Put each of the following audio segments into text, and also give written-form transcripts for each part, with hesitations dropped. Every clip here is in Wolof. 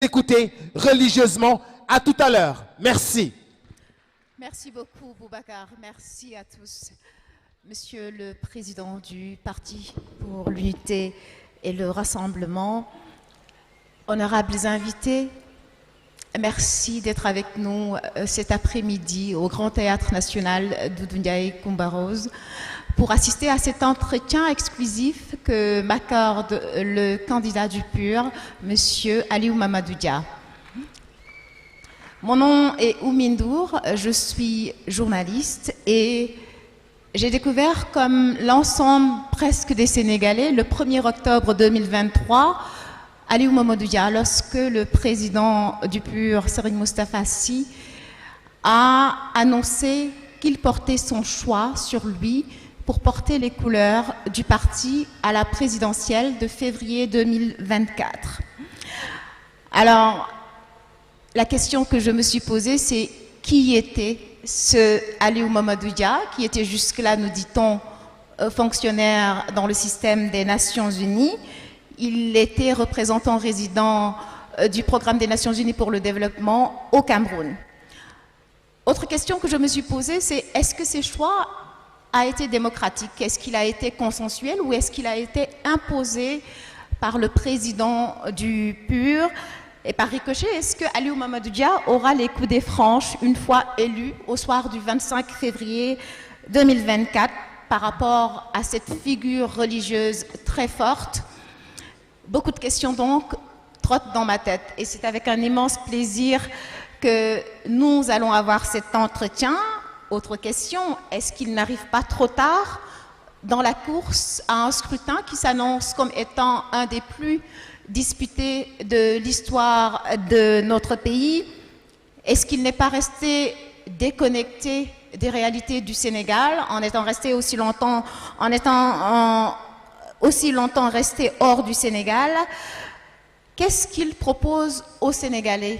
écouter religieusement. À tout à l'heure. Merci. Merci beaucoup, Boubacar. Merci à tous. Monsieur le Président du Parti pour l'Unité et le Rassemblement, honorables invités, merci d'être avec nous cet après-midi au Grand Théâtre National Doudou Ndiaye Coumba Rose pour assister à cet entretien exclusif que m'accorde le candidat du PUR, Monsieur Aliou Mamadou Dia. Mon nom est Oumi Ndour, je suis journaliste et j'ai découvert, comme l'ensemble presque des Sénégalais, le 1er octobre 2023, Aliou Mamadou Dia, lorsque le président du PUR, Serigne Moustapha Sy, a annoncé qu'il portait son choix sur lui pour porter les couleurs du parti à la présidentielle de février 2024. Alors, la question que je me suis posée, c'est qui était ce Aliou Mamadou Dia, qui était jusque-là, nous dit-on, fonctionnaire dans le système des Nations Unies. Il était représentant résident du Programme des Nations Unies pour le développement au Cameroun. Autre question que je me suis posée, c'est est-ce que ce choix a été démocratique? Est-ce qu'il a été consensuel ou est-ce qu'il a été imposé par le président du PUR? Et par ricochet, est-ce que Aliou Mamadou Dia aura les coudées franches une fois élu au soir du 25 février 2024 par rapport à cette figure religieuse très forte? Beaucoup de questions donc trottent dans ma tête et c'est avec un immense plaisir que nous allons avoir cet entretien. Autre question, est-ce qu'il n'arrive pas trop tard dans la course à un scrutin qui s'annonce comme étant un des plus disputés de l'histoire de notre pays? Est-ce qu'il n'est pas resté déconnecté des réalités du Sénégal en étant resté aussi longtemps, resté hors du Sénégal? Qu'est-ce qu'il propose aux Sénégalais?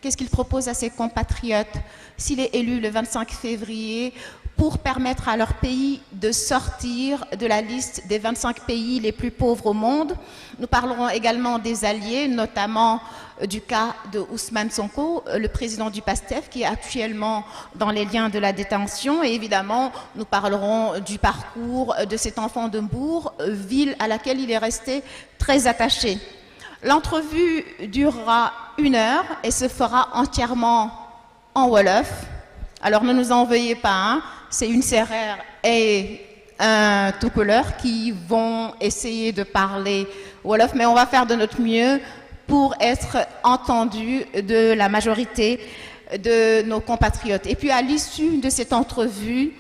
Qu'est-ce qu'il propose à ses compatriotes s'il est élu le 25 février pour permettre à leur pays de sortir de la liste des 25 pays les plus pauvres au monde? Nous parlerons également des alliés, notamment du cas de Ousmane Sonko, le président du PASTEF, qui est actuellement dans les liens de la détention. Et évidemment, nous parlerons du parcours de cet enfant de Mbour, ville à laquelle il est resté très attaché. L'entrevue durera 1 heure et se fera entièrement en Wolof. Alors ne nous en veuillez pas, hein. C'est une Sérère et un Toucouleur qui vont essayer de parler Wolof, mais on va faire de notre mieux pour être entendus de la majorité de nos compatriotes. Et puis à l'issue de cette entrevue,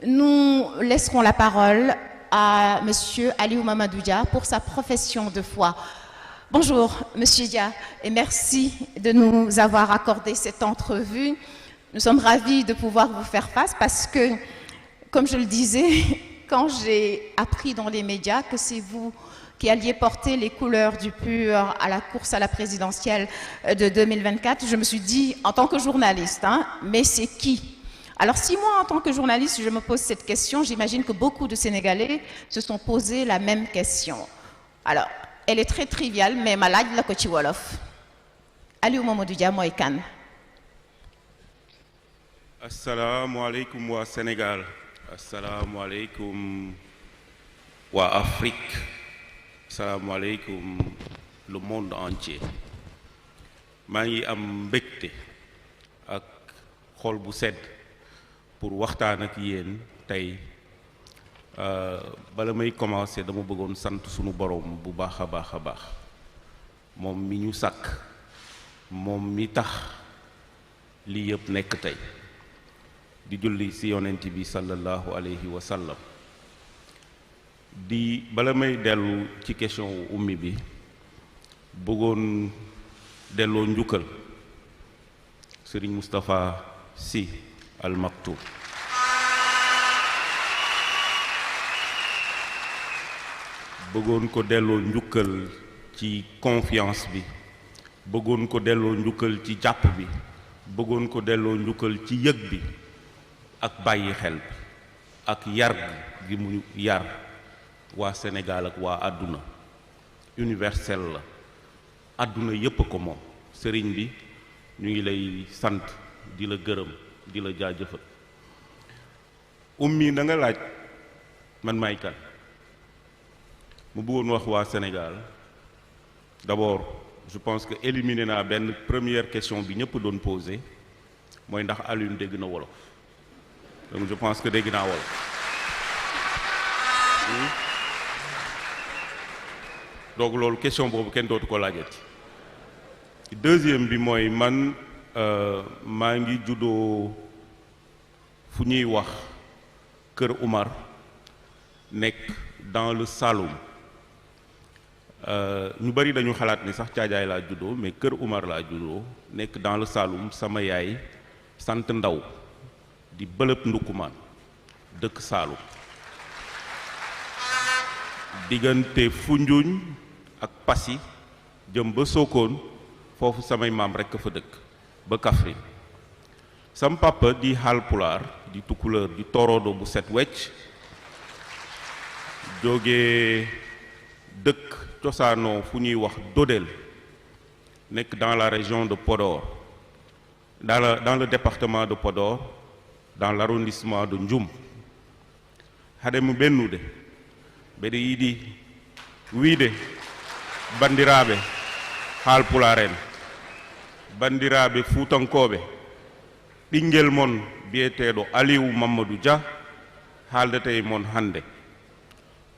nous laisserons la parole à Monsieur Aliou Mamadou Dia pour sa profession de foi. Bonjour Monsieur Dia et merci de nous avoir accordé cette entrevue. Nous sommes ravis de pouvoir vous faire face parce que, comme je le disais, quand j'ai appris dans les médias que c'est vous qui alliez porter les couleurs du PUR à la course à la présidentielle de 2024, je me suis dit, en tant que journaliste, hein, mais c'est qui? Alors si moi, en tant que journaliste, je me pose cette question, j'imagine que beaucoup de Sénégalais se sont posé la même question. Alors, elle est très triviale, mais ma laaj la ko ci wolof. Aliou Mamadou Dia mooy kan? Assalamu alaikum wa Sénégal. Assalamu alaikum wa Afrique. Assalamu alaikum le monde entier. maa ngi am mbégte ak xol bu sedd pour waxtaan ak yéen tey. Bala may commencer dama bëggoon sant sunu borom bu baax a baax moom mi ñu sàkk moom mi tax lii yëpp nekk tey di julli ci yonent bi sallallahu alayhi wa sallam. Di bala may dellu ci question ummi bi bëggoon delloo njukkal Serigne Moustapha Sy Al Maktoum. bëggoon ko delloo njukkal ci confiance bi, bëggoon ko delloo njukkal ci jàpp bi, bëggoon ko delloo njukkal ci yëg bi ak bàyyi xel bi ak yar gi mu yar waa Sénégal ak waa àdduna universel la àdduna yépp ko moom sëriñ bi ñu ngi lay sant di la gërëm di la jaajëfal. Oumy da nga laaj man maay kan mu bëggoon wax waa Sénégal d'abord je pense que éliminé naa benn première question bi ñëpp doon posé mooy ndax Alioune dégg na wolof donc je pense que dégg naa wolof. donc loolu question boobu kenn dootu ko laajati. deuxième bi mooy man maa ngi juddoo fu ñuy wax Kër Oumar nekk dans le Saloum ñu bari dañu xalaat ni sax Caajaay laa juddoo mais Kër Oumar laa juddoo nekk dans le Saloum sama yaay sant Ndaw di bëlëb Ndukumaan dëkk Saloum diggante Foundiougne ak Passy jëm ba Sokone foofu samay maam rekk fa dëkk ba Kaffrine sam papa di Haalpulaar di Tukulóor di Torodo bu set wecc jógee dëkk cosaanoo fu ñuy wax Dodel nekk dans la région de Podor dans le département de Podor dans l'arrondissement de Ndioum haɗemo ɓennude mbeɗe yiɗi wiide bandiraɓe Haalpulaar en bandiraɓe Fuutankoɓe ɓinguel mon biyeteɗo Aliou Mamadou Dia haaldete e mon hannde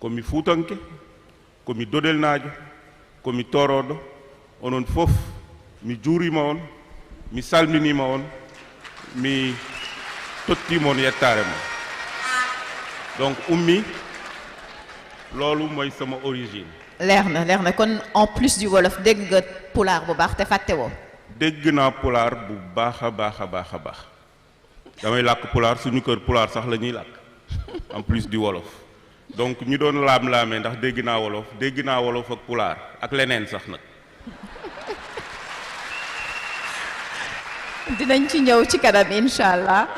komi Fuutanke komi Dodelnajo komi Toroɗo onon fof mi juurima on mi salminima on mi tottima on yettare mon donc Oumy loolu mooy sama origine. leer na kon en plus du wolof dégg nga pulaar bu baax te fàtte woo. dégg naa pulaar bu baax a baax damay làkk pulaar suñu kër pulaar sax la ñuy làkk en plus du wolof donc ñu doon laam-laamee ndax dégg naa wolof ak pulaar ak leneen sax nag. dinañ ci ñëw ci kanam incha allah.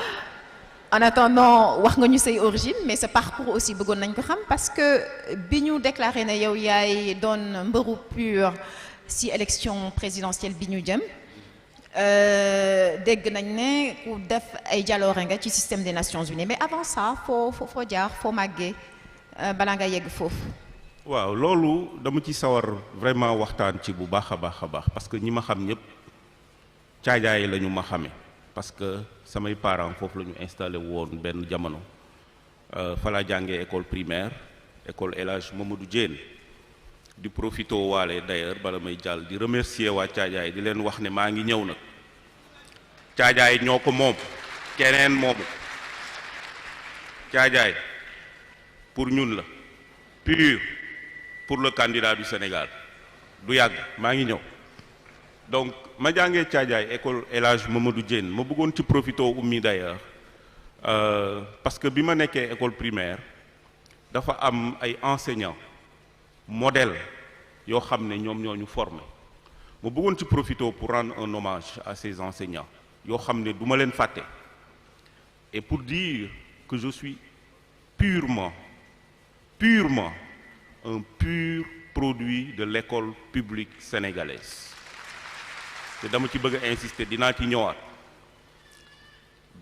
En attendant wax nga ñu say origine mais sa parcours aussi bëggoon nañ ko xam parce que bi ñu déclaré ne yow yaay doon mbëru PUR ci élection présidentielle bi ñu jëm dégg nañ ne ku def ay jaloore nga ci système des Nations Unies mais avant ça foo jaar foo màggee balaa nga yegg foofu. waaw loolu dama ci sawar vraiment waxtaan ci bu baax a baax parce que ñi ma xam ñëpp Caajaay la ñu ma xamee parce que samay parents foofu la ñu installé woon benn jamono fa laa jàngee école primaire école El Hadj Mamadou Diène di profito waale d'ailleurs bala may jàll di remercier waa Caajaay di leen wax ne maa ngi ñëw nag Caajaay ñoo ko moom keneen moomu Caajaay pour ñun la PUR pour le candidat du Sénégal du yàgg maa ngi ñëw donc ma jàngee Caajaay école El Hadj Mamadou Diène ma bëggoon ci profito Oumy d'ailleurs parce que bi ma nekkee école primaire dafa am ay enseignants modèle yoo xam ne ñoom ñoo ñu formé ma bëggoon ci profito pour rendre un hommage à ces enseignants yoo xam ne du ma leen fàtte et pour dire que je suis purement un pur produit de l'école publique sénégalaise te dama ci bëgg a insister dinaa ci ñëwaat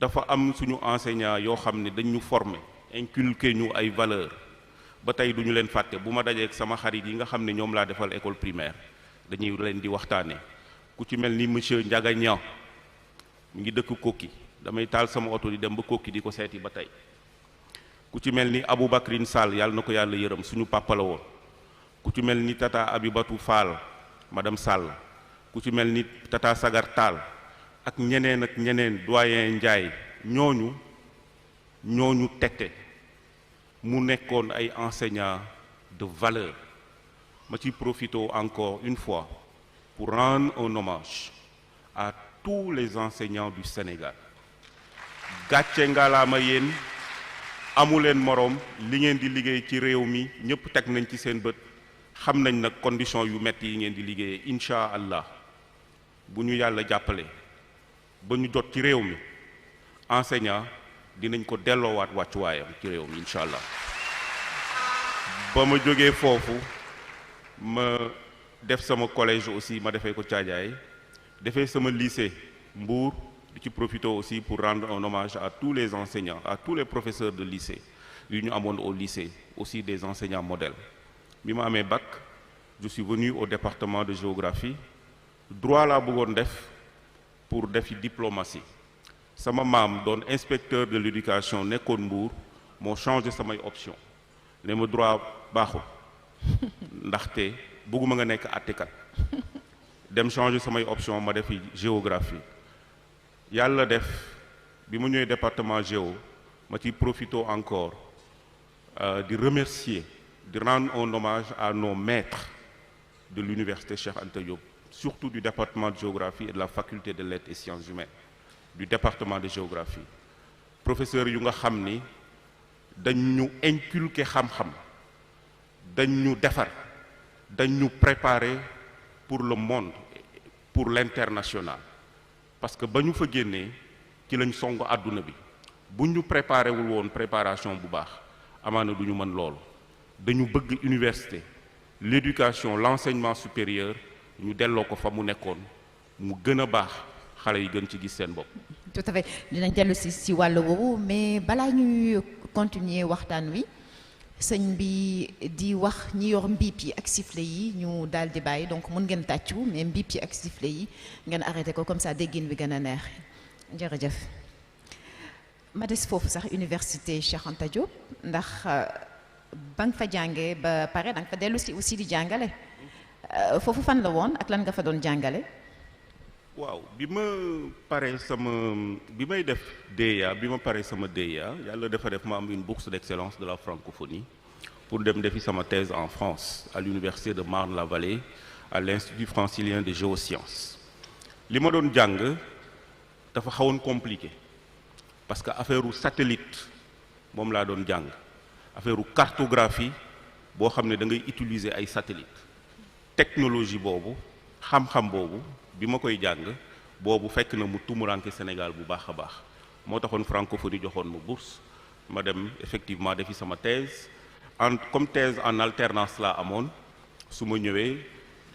dafa am suñu enseignant yoo xam ne dañ ñu former inculquer ñu ay valeurs ba tey duñu leen fàtte bu ma dajee ak sama xarit yi nga xam ne ñoom laa defal école primaire dañuy leen di waxtaane ku ci mel ni monsieur Ndiaga Niang mi ngi dëkk Kokki damay taal sama oto di dem ba Kokki di ko seeti ba tey ku ci mel ni Aboubacrine Sall yàlla na ko yàlla yërëm suñu papa la woon ku ci mel ni tata Abibatou Fall madame Sall ku ci mel ni tata Sagar Tall ak ñeneen doyen Ndiaye ñooñu tette mu nekkoon ay enseignants de valeur ma ci profito encore une fois pour rendre un hommage à tous les enseignants du Sénégal gàcce ngalaama yéen amuleen moroom li ngeen di liggéey ci réew mi ñëpp teg nañ ci seen bët xam nañ nag condition yu metti yi ngeen di liggéeyee incha allah bu ñu yàlla jàppale ba ñu jot ci réew mi enseignant dinañ ko delloowaat wàccuwaayam ci réew mi incha allah ba ma jógee foofu ma def sama collège aussi ma defee ko Caajaay defee sama lycée Mbour di ci profiter aussi pour rendre un hommage à tous les enseignants à tous les professeurs de lycée yu ñu amoon au lycée aussi des enseignants modèles bi ma amee bac je suis venu au département de géographie droit laa bëggoon def pour defi diplomatie sama maam doon inspecteur de l'éducation nekkoon Mbour moo changé samay option ne ma droit baaxul ndaxte bëgguma nga nekk àttekat dem changer samay option ma defi géographie yàlla def bi mu ñëwee département géo ma ciy profito encore di remercier di rendre un hommage à nos maîtres de l'université Cheikh Anta Diop surtout du département de géographie et de la faculté de lettres et sciences humaines du département de géographie professeurs yu nga xam ni dañ ñu inculquer xam-xam dañ ñu defar dañ ñu préparer pour le monde pour l'international parce que ba ñu fa génnee ci lañ song àdduna bi bu ñu préparé wul woon préparation bu baax amaana du ñu mën loolu dañu bëgg université l'éducation l'enseignement supérieur ñu delloo ko fa mu nekkoon mu gën a baax xale yi gën ci gis seen bopp. tout à fait dinañ dellu si wàll woowu mais balaa ñuy continuer waxtaan wi sëñ bi di wax ñi yor mbiip yi ak sifflet yi ñu daal di bàyyi donc mën ngeen tàccu mais mbiip yi ak sifflet yi ngeen arrêté ko comme ça déggin bi gën a neex jërëjëf. ma des foofu sax université Cheikh Anta Diop ndax ba nga fa jàngee ba pare da nga fa dellu si aussi di jàngale foofu fan la woon ak lan nga fa doon jàngale. waaw bi may def DEA bi ma paree sama DEA yàlla dafa def ma am une bourse d'excellence de la francophonie pour dem defi sama thèse en France à l'université de Marne-la-Vallée à l'Institut francilien de géosciences li ma doon jàng dafa xawoon compliqué parce que affaire u satellite moom laa doon jàng affaire u cartographie boo xam ne da ngay utiliser ay satellite technologie boobu xam-xam boobu bi ma koy jàng boobu fekk na mu tumuranke Sénégal bu baax a baax moo taxoon francophonie joxoon ma bourse ma dem effectivement defi sama thèse comme thèse en alternance laa amoon su ma ñëwee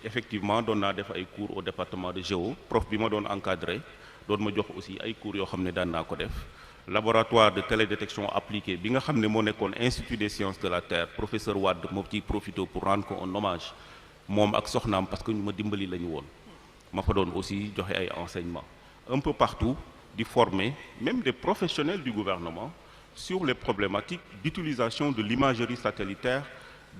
effectivement doon naa def ay cours au département de géo prof bi ma doon encadré doon ma jox aussi ay cours yoo xam ne daan naa ko def laboratoire de télédétection appliquée bi nga xam ne moo nekkoon institut des sciences de la terre professeur Wade moo ciy profité pour rendre ko un hommage moom ak soxnaam parce que ñu ma dimbali la ñu woon ma fa doon aussi joxe ay enseignements un peu partout di former même des professionnels du gouvernement sur les problématiques d'utilisation de l'imagerie satellitaire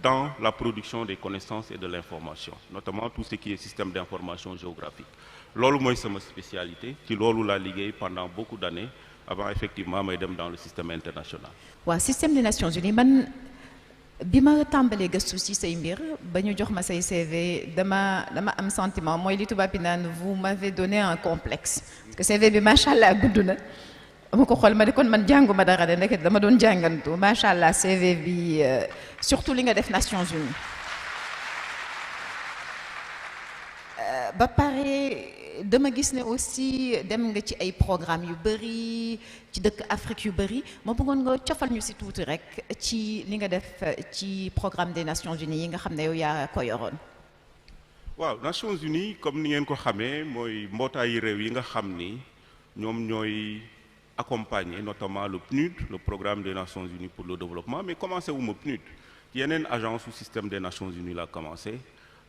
dans la production des connaissances et de l'information notamment tout ce qui est système d'information géographique loolu mooy sama spécialité ci loolu laa liggéey pendant beaucoup d'années avant effectivement may dem dans le système international. waaw système des Nations Unies man bi ma tàmbalee gëstu ci say mbir ba ñu jox ma say CV dama am sentiment mooy li tubaab bi naan vous m'avez donné un complexe parce que CV bi macha allah gudd na ma ko xool ma ne kon man jànguma dara de ndeket dama doon jàngantu macha allah CV bi surtout li nga def Nations Unies ba pare dama gis ne aussi dem nga ci ay programme yu bëri ci dëkk Afrique yu bëri ma bëggoon nga cofal ñu ci tuuti rek ci li nga def ci programme des Nations Unies yi nga xam ne yow yaa ko yoroon. waaw Nations Unies comme ni ngeen ko xamee mooy mbootaayu réew yi nga xam ni ñoom ñooy accompagner notamment le PNUD le programme des Nations Unies pour le développement mais commencé wu ma PNUD yeneen agence sous système des Nations Unies la commencé.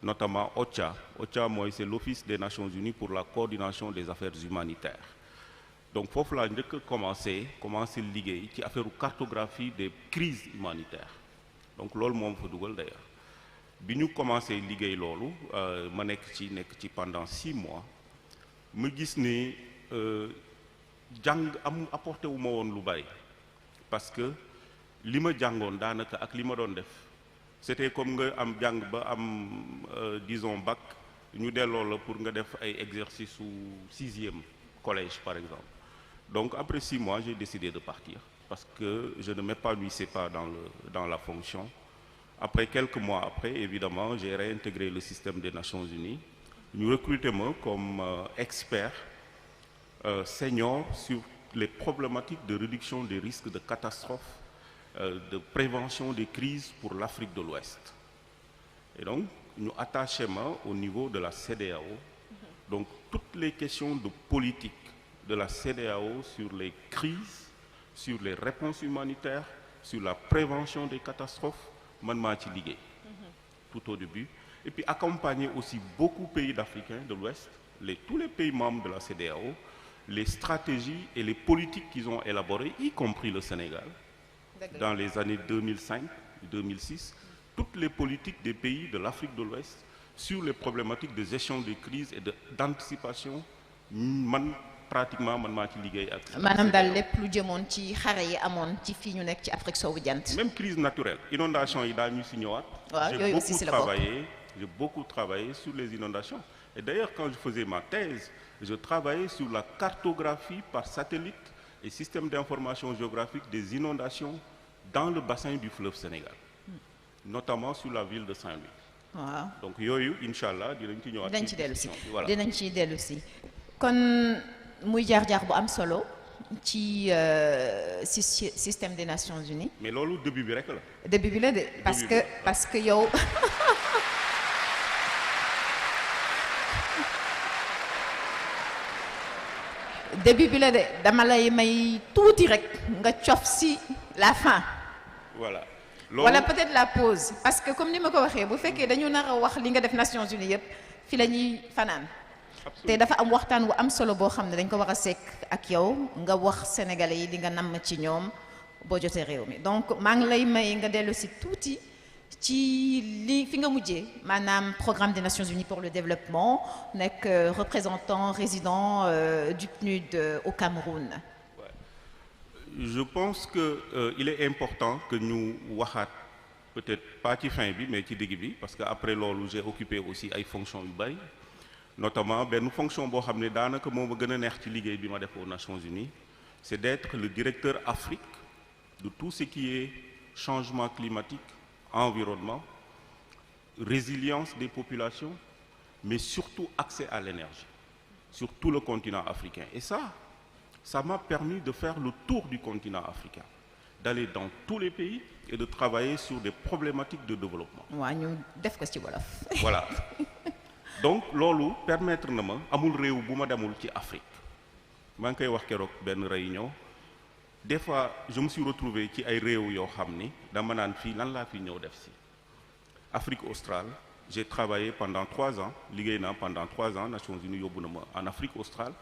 Notamment OCHA. OCHA, c'est l'Office des Nations Unies pour la coordination des affaires humanitaires. Donc, foofu laa njëkk a commencé liggéey ci affaire cartographie des crises humanitaires. Donc, loolu moom fa dugal d'ailleurs. Bi ñu commencé liggéey loolu ma nekk ci pendant 6 mois ma gis ni jàng apporté wu ma woon lu bari parce que li ma jàngoon daanaka ak li ma doon def. C'était comme nga am jàng ba am disons bac ñu delloo la pour nga def ay exercices su 6e collège par exemple donc après 6 mois j'ai décidé de partir parce que je ne m'épanouissais pas dans la fonction après quelques mois après évidemment j'ai réintégré le système des Nations Unies ñu recruté ma comme expert senior sur les problématiques de réduction des risques de catastrophes de prévention des crises pour l'Afrique de l'Ouest. Et donc, nous attachons au niveau de la CEDEAO Donc toutes les questions de politique de la CEDEAO sur les crises, sur les réponses humanitaires, sur la prévention des catastrophes, man maa ci liggéey tout au début. Et puis accompagner aussi beaucoup de pays d'Africains de l'Ouest, tous les pays membres de la CEDEAO, les stratégies et les politiques qu'ils ont élaborées, y compris le Sénégal, dans les années 2005-2006, toutes les politiques des pays de l'Afrique de l'Ouest sur les problématiques de gestion des crises et d'anticipation, pratiquement man maa ci liggéey ak. maanaam daal lépp lu jëmoon ci xare yi amoon ci fii ñu nekk ci Afrique soowu jant. Même crise naturelle inondation yi daal ñu si ñëwaat. waaw yooyu aussi c'est la bokk. J'ai beaucoup travaillé sur les inondations. Et d'ailleurs, quand je faisais ma thèse, je travaillais sur la cartographie par satellite et système d'information géographique des inondations dans le bassin du fleuve Sénégal, notamment sur la ville de Saint-Louis. waaw Donc yooyu inch'Allah dinañ ci ñëwaat. dinañ ci dellu si voilà. dinañ ci dellu si kon muy jaar-jaar bu am solo ci système des Nations Unies. Mais loolu début bi rek la. début bi la de parce que yow. début bi la de dama lay may tuuti rek nga cof si la fin. Voilà. Wala peut-être la pause parce que comme ni ma ko waxee bu fekkee dañu nar a wax li nga def Nations Unies yëpp fi la ñuy fanaan. te dafa am waxtaan wu am solo boo xam ne dañ ko war a sekk ak yow nga wax sénégalais yi li nga namm ci ñoom boo jotee réew mi donc maa ngi lay may nga dellu si tuuti ci li fi nga mujjee maanaam programme des Nations Unies pour le développement nekk représentant résident du PNUD au Cameroun. Je pense que il est important que ñu waxaat peut-être pas ci fin bi mais ci digg bi parce que après loolu j'ai occupé aussi ay fonctions yu bari. Notamment benn fonction boo xam ne daanaka moo ma gën a neex ci liggéey bi ma def aux Nations Unies c'est d'être le directeur Afrique de tout ce qui est changement climatique, environnement, résilience des populations, mais surtout accès à l'énergie sur tout le continent africain. Et ça m'a permis de faire le tour du continent africain, d'aller dans tous les pays et de travailler sur des problématiques de développement. waaw ñu def ko ci wolof. Voilà. Donc loolu permettre na ma amul réew bu ma demul ci Afrique maa ngi koy wax keroog benn réunion des fois je me suis retrouvé ci ay réew yoo xam ni dama naan fii lan laa fi ñëw def si Afrique australe j'ai travaillé pendant 3 ans liggéey naa pendant 3 ans Nations Unies yóbbu na ma en Afrique australe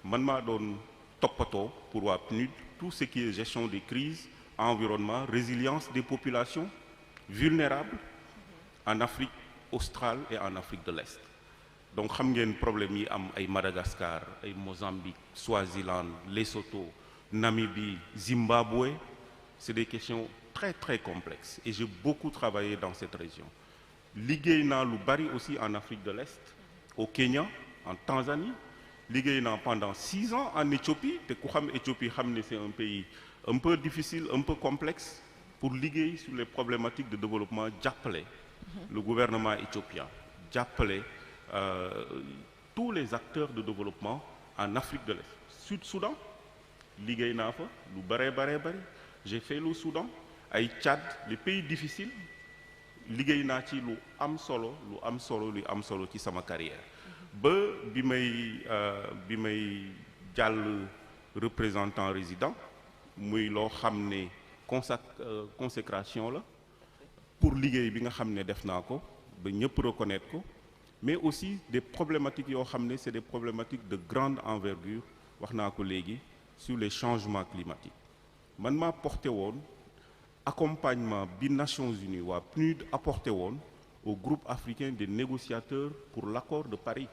man maa doon toppatoo pour waa PNUD tout ce qui est gestion des crises environnement résilience des populations vulnérables en Afrique australe et en Afrique de l'Est. Donc xam ngeen problème yi am ay Madagascar ay Mozambique Swaziland Lesotho Namibie Zimbabwe c'est des questions très très complexes et j'ai beaucoup travaillé dans cette région liggéey naa lu bari aussi en Afrique de l'Est au Kenya en Tanzanie liggéey naa pendant 6 ans en Éthiopie te ku xam Éthiopie xam ne c'est un pays un peu difficile un peu complexe pour liggéey sur les problématiques de développement jàppale le gouvernement éthiopien jàppale tous les acteurs de développement en Afrique de l'Est. Sud-Soudan liggéey naa fa lu bare j'ai fait le Soudan ay Tchad les pays difficiles liggéey naa ci lu am solo ci sama carrière ba bi may jàll représentant résident muy loo xam ne consécration la pour liggéey bi nga xam ne def naa ko ba ñëpp reconnaître ko mais aussi des problématiques yoo xam ne c'est des problématiques de grande envergure wax naa ko léegi sur les changements climatiques man maa porté woon accompagnement bi Nations Unies waa PNUD apporté woon au groupe africain des négociateurs pour l'accord de Paris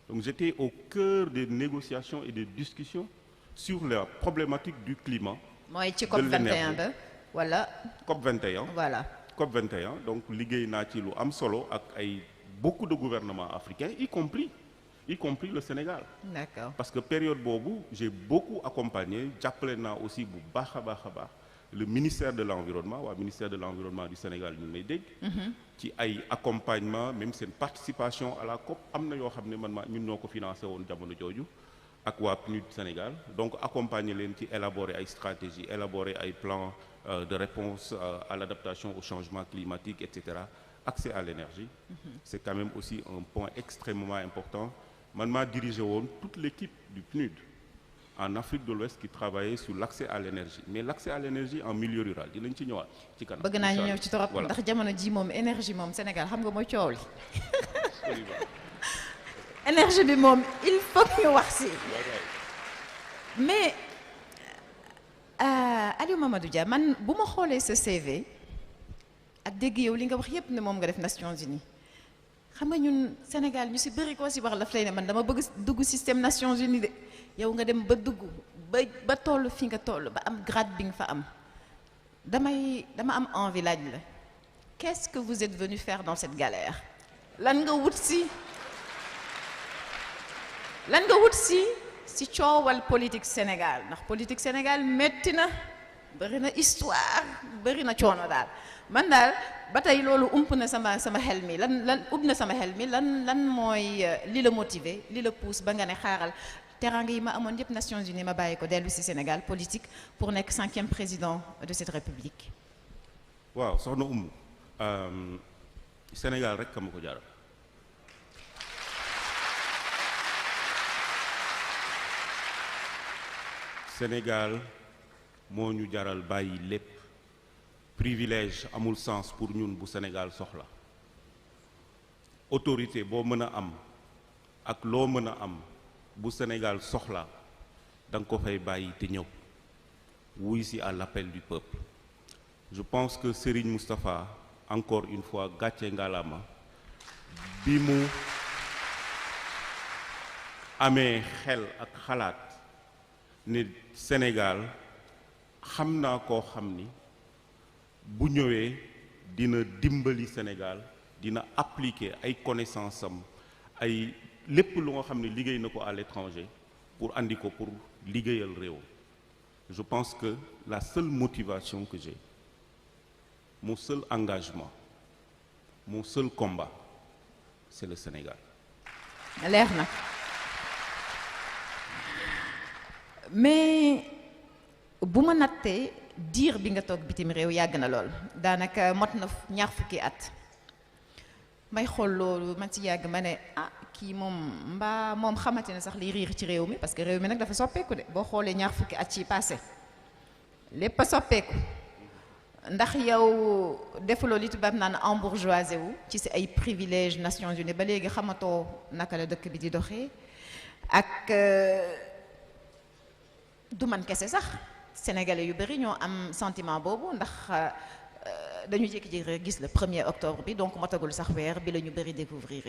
donc j'étais au cœur des négociations et des discussions sur la problématique du climat. mooy ci COP 21 ba wala. COP 21 voilà. COP 21 donc liggéey naa ci lu am solo ak ay beaucoup de gouvernements africains y compris le Sénégal. D'accord. Parce que période boobu j'ai beaucoup accompagné jàppale naa aussi bu baax a baax le ministère de l'environnement waa ministère de l'environnement du Sénégal ñu may dégg. ci ay accompagnement même seen participation à la COP am na yoo xam ne ñun ñoo ko financé woon jamono jooju ak waa PNUD Sénégal donc accompagner leen ci élaborer ay stratégies élaborer ay plans de réponse à l'adaptation au changement climatique etc. Accès à l'énergie c'est quand même aussi un point extrêmement important man maa dirigé woon toute l'équipe du PNUD en Afrique de l'Ouest qui travaillait sur l'accès à l'énergie mais l'accès à l'énergie en milieu rural dinañ ci ñëwaat ci kanam. bëgg naa ñu ñëw ci torop ndax jamono ji moom énergie moom Sénégal xam nga mooy coow li énergie bi moom il faut que ñu wax si mais Aliou Mamadou Dia man bu ma xoolee sa CV ak dégg yow li nga wax yépp ne moom nga def Nations Unies xam nga ñun Sénégal ñu si bëri koo si wax la lay ne man dama bëgg dugg système Nations Unies de yow nga dem ba dugg ba toll fi nga toll ba am grade bi nga fa am dama am envie laaj la qu'est-ce que vous êtes venu faire dans cette galère lan nga wut si coowal politique Sénégal ndax politique Sénégal metti na bëri na histoire bëri na coono daal man daal ba tey loolu ump na sama xel mi lan mooy li la motiver li la pousse ba nga ne xaaral teraanga yi ma amoon yëpp Nations Unies ma bàyyi ko dellu si Sénégal politique pour nekk 5e président de cette république. waaw soxna Sénégal rek ka ma ko jaral. Sénégal moo ñu jaral bàyyi lépp privilège amul sens pour ñun bu Sénégal soxla autorité boo mën a am ak loo mën a am bu Sénégal soxla da nga ko fay bàyyi te ñëw wuy si à l'appel du peuple. Je pense que Serigne Moustapha encore une fois gàcce ngalaama bi mu amee xel ak xalaat ne Sénégal xam naa koo xam ni bu ñëwee dina dimbali Sénégal dina appliquer ay connaissances am ay lépp lu nga xam ne liggéey na ko à l'étranger pour andi ko pour liggéeyal réew. Je pense que la seule motivation que j'ai, mon seul engagement, mon seul combat, c'est le Sénégal. leer na mais bu ma nattee diir bi nga toog bitim réew yàgg na lool daanaka mot na ñaar fukki at may xool loolu man ci yàgg ma ne kii moom xamante ne sax liy riir ci réew mi parce que réew mi nag dafa soppeeku de boo xoolee ñaar fukki at ci passé lépp a soppeeku ndax yow defuloo li tubaab naan embourgeoisé wu ci si ay privilèges Nations Unies ba léegi xamatoo naka la dëkk bi di doxee ak du man kese sax sénégalais yu bëri ñoo am sentiment boobu ndax dañu jékki-jékki rek gis le 1er octobre bi donc motagul sax weer bi la ñu bëri découvrir.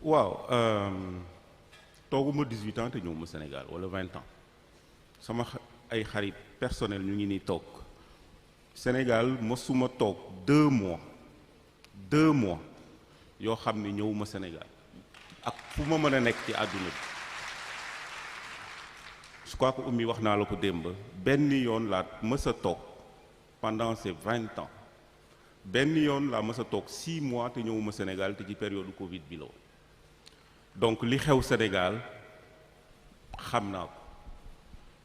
waaw tooguma 18 ans te ñëw ma Sénégal wala 20 ans sama ay xarit personnel ñu ngi nii toog Sénégal mosuma toog 2 mois yoo xam ne ñëwuma Sénégal ak fu ma mën a nekk ci àdduna bi. Je crois que Oumy wax naa la ko démb benn yoon laa mës a toog pendant ces 20 ans benn yoon laa mës a toog 6 mois te ñëwuma Sénégal te ci période Covid bi la woon donc li xew Sénégal xam naa ko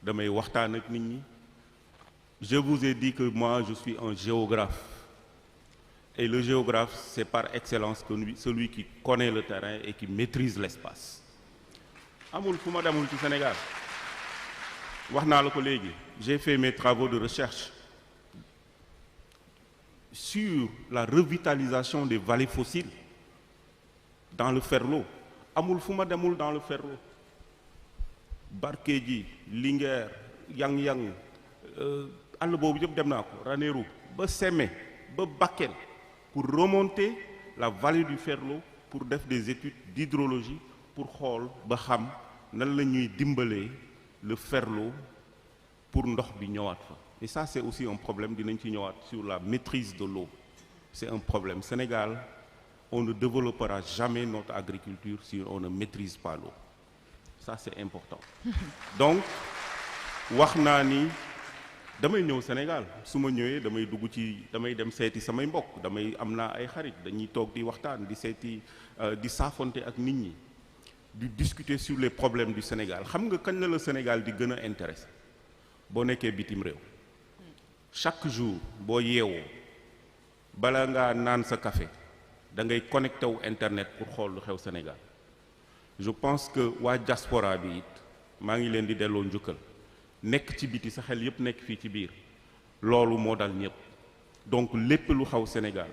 damay waxtaan ak nit ñi je vous ai dit que moi je suis un géographe et le géographe c'est par excellence que celui qui connaît le terrain et qui maîtrise l'espace amul fu ma demul ci Sénégal. wax naa la ko léegi j'ai fait mes travaux de recherche sur la revitalisation des vallées fossiles dans le Ferlo amul fu ma demul dans le Ferlo Barkédji Linguère Yang-Yang àll boobu yëpp dem naa ko Ranérou ba Sémé ba Bakel pour remonter la vallée du Ferlo pour def des études d'hydrologie pour xool ba xam nan la ñuy dimbalee le Ferlo pour ndox bi ñëwaat fa et ça c'est aussi un problème dinañ ci ñëwaat sur la maîtrise de l'eau c'est un problème Sénégal on ne développera jamais notre agriculture si on ne maîtrise pas l'eau ça c'est important donc wax naa ni damay ñëw Sénégal su ma ñëwee damay dem seeti samay mbokk am naa ay xarit dañuy toog di waxtaan di seeti di saafonte ak nit ñi di discuter sur les problèmes du Sénégal xam nga kañ la Sénégal di gën a intéressé boo nekkee bitim réew chaque jour boo yeewoo bala ngaa naan sa café da ngay connecté wu internet pour xool lu xew Sénégal je pense que waa diaspora bi it maa ngi leen di delloo njukkal nekk ci biti sa xel yépp nekk fii ci biir loolu moo dal ñépp donc lépp lu xaw Sénégal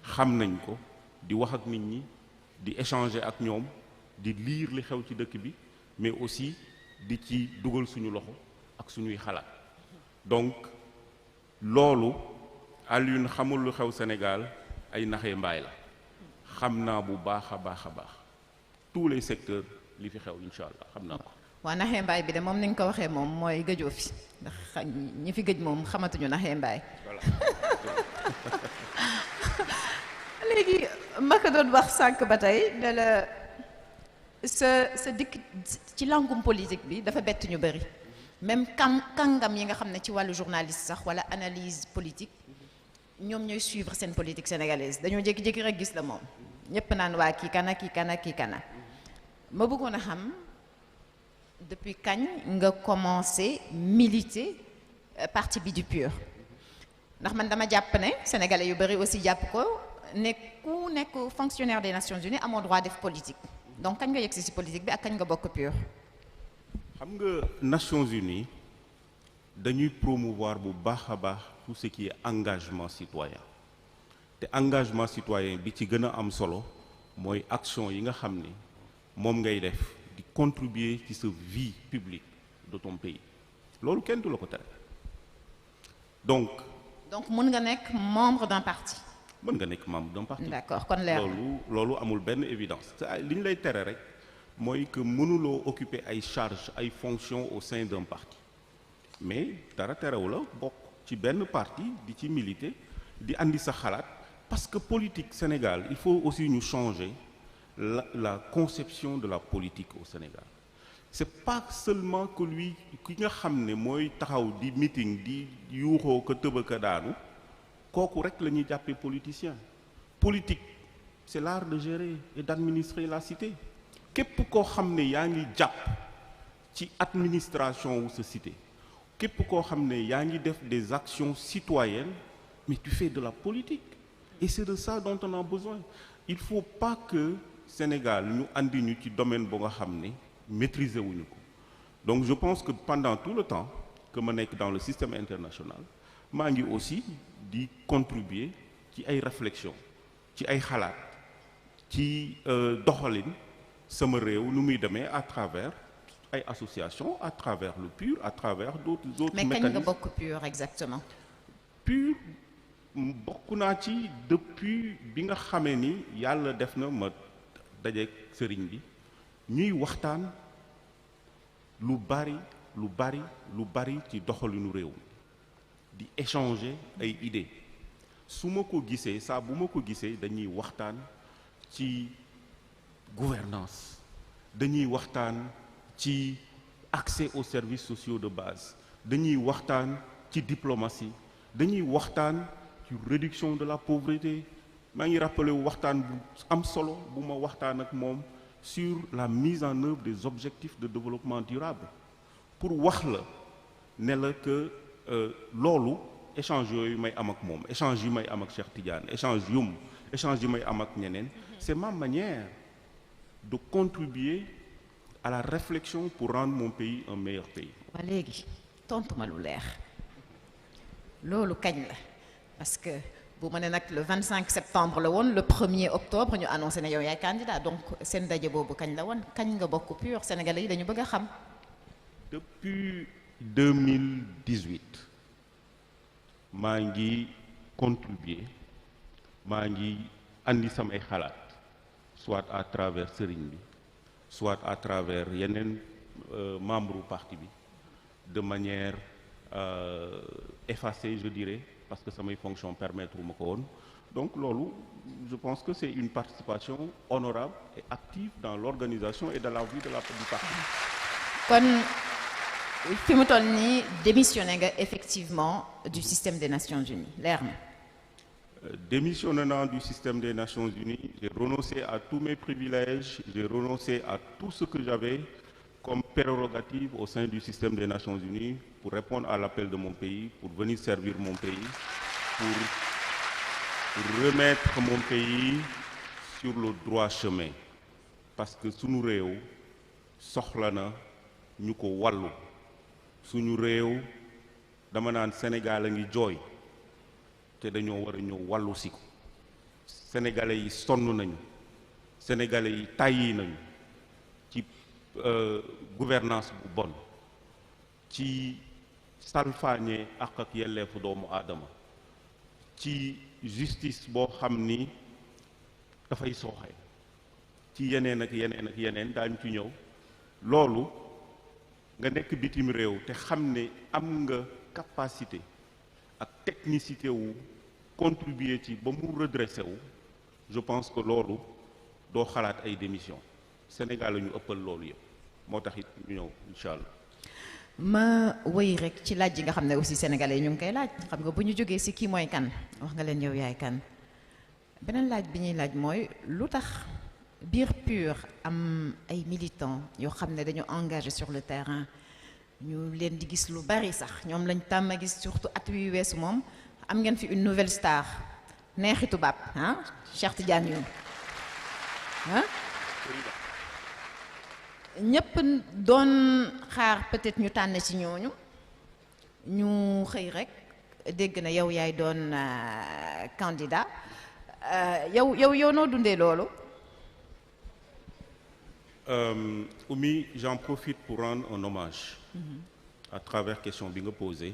xam nañ ko di wax ak nit ñi di échanger ak ñoom di lire li xew ci dëkk bi mais aussi di ci dugal suñu loxo ak suñuy xalaat donc loolu Alioune xamul lu xew Sénégal ay naxee mbaay la xam naa bu baax a baax a baax tous les secteurs li fi xew incha allah xam naa ko. waa naxee mbaay bi de moom ni nga ko waxee moom mooy gëjoo fi ndax ñi fi gëj moom xamatuñu naxee mbaay. voilà. léegi ma ko doon wax sànq ba tey ne la sa dikk ci langum politique bi dafa bett ñu bëri même kàngam yi nga xam ne ci wàllu journaliste sax wala analyse politique ñoom ñooy suivre seen politique sénégalaise dañoo jékki-jékki rek gis la moom ñépp naan waa kii kana kii kana kii kana ma bëggoon a xam depuis kañ nga commencé militer parti bi du PUR ndax man dama jàpp ne sénégalais yu bëri aussi jàpp ko ne ku nekk fonctionnaire des Nations Unies amoo droit def politique donc kañ nga yegsi ci politique bi ak kañ nga bokk PUR. xam nga Nations Unies dañuy promouvoir bu baax a baax tout ce qui est engagement citoyen te engagement citoyen bi ci gën a am solo mooy action yi nga xam ni moom ngay def di contribuer ci sa vie publique de ton pays loolu kenn du la ko tere donc mën nga nekk membre d'un parti. mën nga nekk membre d'un parti. d'accord kon leer loolu amul benn évidence li ñu lay tere rek mooy que mënuloo occuper ay charges ay fonctions au sein d'un parti mais dara terewu la bokk ci benn parti di ci militer di andi sa xalaat parce que politique Sénégal il faut aussi ñu changer la conception de la politique au Sénégal c'est pas seulement que lui ki nga xam ne mooy taxaw di meeting di yuuxoo ko tëbaka daanu kooku rek la ñuy jàppee politicien politique c'est l'art de gérer et d'administrer la cité képp koo xam ne yaa ngi jàpp ci administration wu sa cité képp koo xam ne yaa ngi def des actions citoyennes mais tu fais de la politique et c'est de ça dont on a besoin il faut pas que Sénégal ñu andi ñu ci domaine bu nga xam ne maîtriser wuñu ko donc je pense que pendant tout le temps que ma nekk dans le système international maa ngi aussi di contribuer ci ay réflexion ci ay xalaat ci doxalin sama réew nu muy demee à travers ay associations à travers le PUR à travers d'autres mécanismes. mais kañ nga bokk PUR exactement. PUR bokk naa ci depuis bi nga xamee ni yàlla def na ma dajeek sëriñ bi ñuy waxtaan lu bari ci doxalinu réew mi di échanger ay idées su ma ko gisee saa bu ma ko gisee dañuy waxtaan ci gouvernance dañuy waxtaan ci accès aux services sociaux de base dañuy waxtaan ci diplomatie dañuy waxtaan ci réduction de la pauvreté maa ngi rappelé waxtaan bu am solo bu ma waxtaan ak moom sur la mise en œuvre des objectifs de développement durable pour wax la ne la que loolu échange yooyu may am ak moom échange yi may am ak Cheikh Tidiane échange yi may am ak ñeneen c'est ma manière de contribuer à la réflexion pour rendre mon pays un meilleur pays. waa léegi tontu ma lu leer loolu kañ la parce que bu ma ne nag le 25 septembre la woon le 1er octobre ñu annoncé ne yow yaay candidat donc seen daje boobu kañ la woon kañ nga bokk PUR Sénégalais yi dañu bëgg a xam. depuis 2018 maa ngi contribuer maa ngi andi samay xalaat soit à travers sëriñ bi soit à travers yeneen membre parti bi de manière effacée je dirais parce que samay fonction permettre ma ko woon donc loolu je pense que c'est une participation honorable et active dans l'organisation et dans la vie du parti. kon fi mu toll nii démissionné nga effectivement du système des Nations Unies leer na. Démissionnant du système des Nations Unies, j'ai renoncé à tous mes privilèges, j'ai renoncé à tout ce que j'avais comme prérogative au sein du système des Nations Unies pour répondre à l'appel de mon pays, pour venir servir mon pays, pour remettre mon pays sur le droit chemin. parce que sunu réew soxla na ñu ko wàllu. suñu réew dama naan Sénégal a ngi jooy te dañoo war a ñëw wàllu si ko. sénégalais yi sonn nañu, sénégalais yi tàyyi nañu ci gouvernance bu bon, ci salfaañe ak yelleefu doomu aadama, ci justice boo xam ni dafay sooxe, ci yeneen ak yeneen ak yeneen daañu ci ñëw. loolu nga nekk bitim réew te xam ne am nga capacité ak technicité wu contribuer ci ba mu redressé wu, je pense que loolu doo xalaat ay démission. Sénégal la ñu ëppal loolu yëpp, moo tax it ñu ñëw incha allah. ma wëy rek ci laaj yi nga xam ne aussi sénégalais ñu ngi koy laaj. xam nga bu ñu jógee si kii mooy kan, wax nga leen yow yaay kan. beneen laaj bi ñuy laaj mooy lu tax biir PUR am ay militants yoo xam ne dañu engagé sur le terrain, ñu leen di gis lu bari sax ñoom lañ tàmm a gis, surtout at wi weesu moom am ngeen fi une nouvelle star, neexi tubaab ah Cheikh Tidiane Youm ah. ñëpp doon xaar peut-être ñu tànn ci ñooñu, ñu xëy rek dégg na yow yaay doon candidat. yow noo dundee loolu. Oumy, j'en profite pour rendre un hommage à travers question bi nga posé,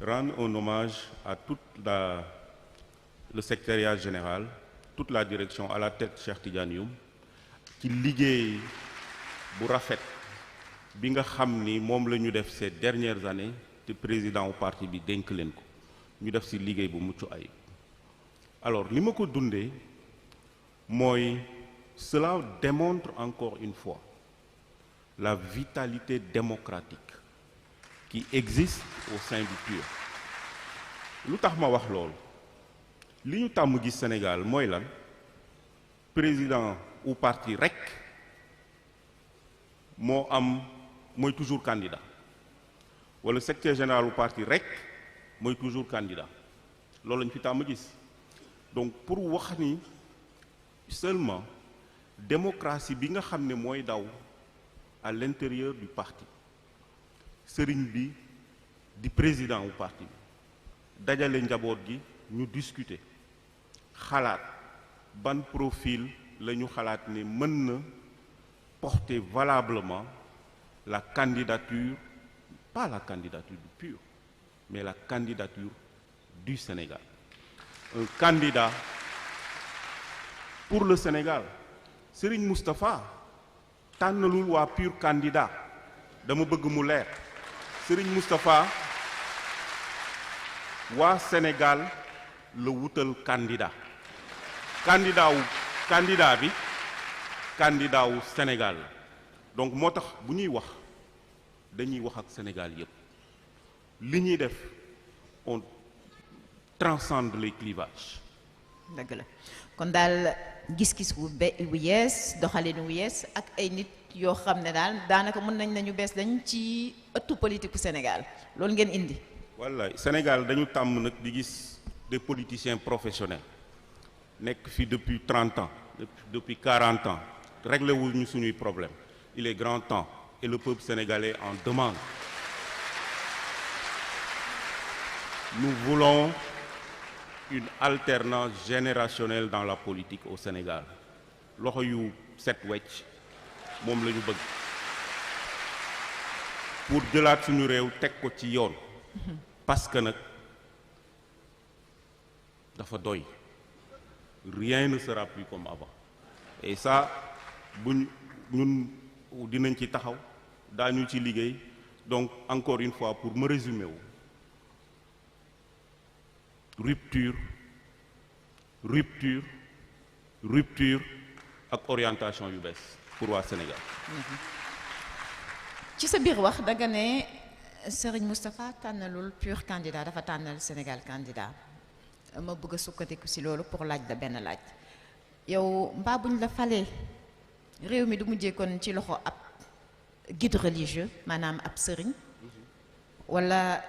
rendre un hommage à le secrétariat général, toute la direction à la tête Cheikh Tidiane Youm ci liggéey bu rafet bi nga xam ni moom la ñu def ces dernières années te président wu parti bi dénk leen ko, ñu def ci liggéey bu mucc ayib. Alors li ma ko dundee mooy cela démontre encore une fois la vitalité démocratique qui existe au sein du PUR. lu tax ma wax loolu, li ñu tàmm gis Sénégal mooy lan, président ou parti rek mooy toujours candidat, wala secrétaire général ou parti rek mooy toujours candidat. loolu lañ fi tàmm gis. donc pour wax ni seulement démocratie bi nga xam ne mooy daw à l'intérieur du parti, sëriñ bi di président wu parti bi dajale njaboot gi ñu discuter xalaat ban profil la ñu xalaat ne mën na porter valablement la candidature, pas la candidature du PUR, mais la candidature du Sénégal. Un candidat pour le Sénégal. Serigne Moustapha tànnalul waa PUR candidat, dama bëgg mu leer. Serigne Moustapha waa Sénégal la wutal candidat. candidat bi candidat wu Sénégal. donc moo tax bu ñuy wax dañuy wax ak Sénégal yépp. li ñuy def on transcende les clivages. dëgg la kon daal gis-gis wu yees, doxalin wu yees ak ay nit yoo xam ne daal daanaka mën nañ nañu bees dañ ci ëttu politique bu Sénégal loolu ngeen indi. wallaay Sénégal dañu tàmm nag di gis des politiciens professionnels nekk fi depuis 30 ans depuis 40 ans réglé wu ñu suñuy problème. Il est grand temps et le peuple sénégalais en demande. Nous voulons une alternance générationnelle dans la politique au Sénégal. loxo yu set wecc moom la ñu bëgg pour jëlaat suñu réew teg ko ci yoon. parce que nag dafa doy. Rien ne sera plus comme avant. Et ça ñun dinañ ci taxaw daañu ci liggéey. donc encore une fois pour me résumer wu rupture ak orientation yu bees pour waa Sénégal. ci sa biir wax danga ne Serigne Moustapha tànnalul PUR candidat, dafa tànnal Sénégal candidat. ma bëgg a sukkandiku ci loolu pour laaj la benn laaj. yow mbaa buñ la falee réew mi du mujjee kon ci loxo ab guide religieux maanaam ab sëriñ wala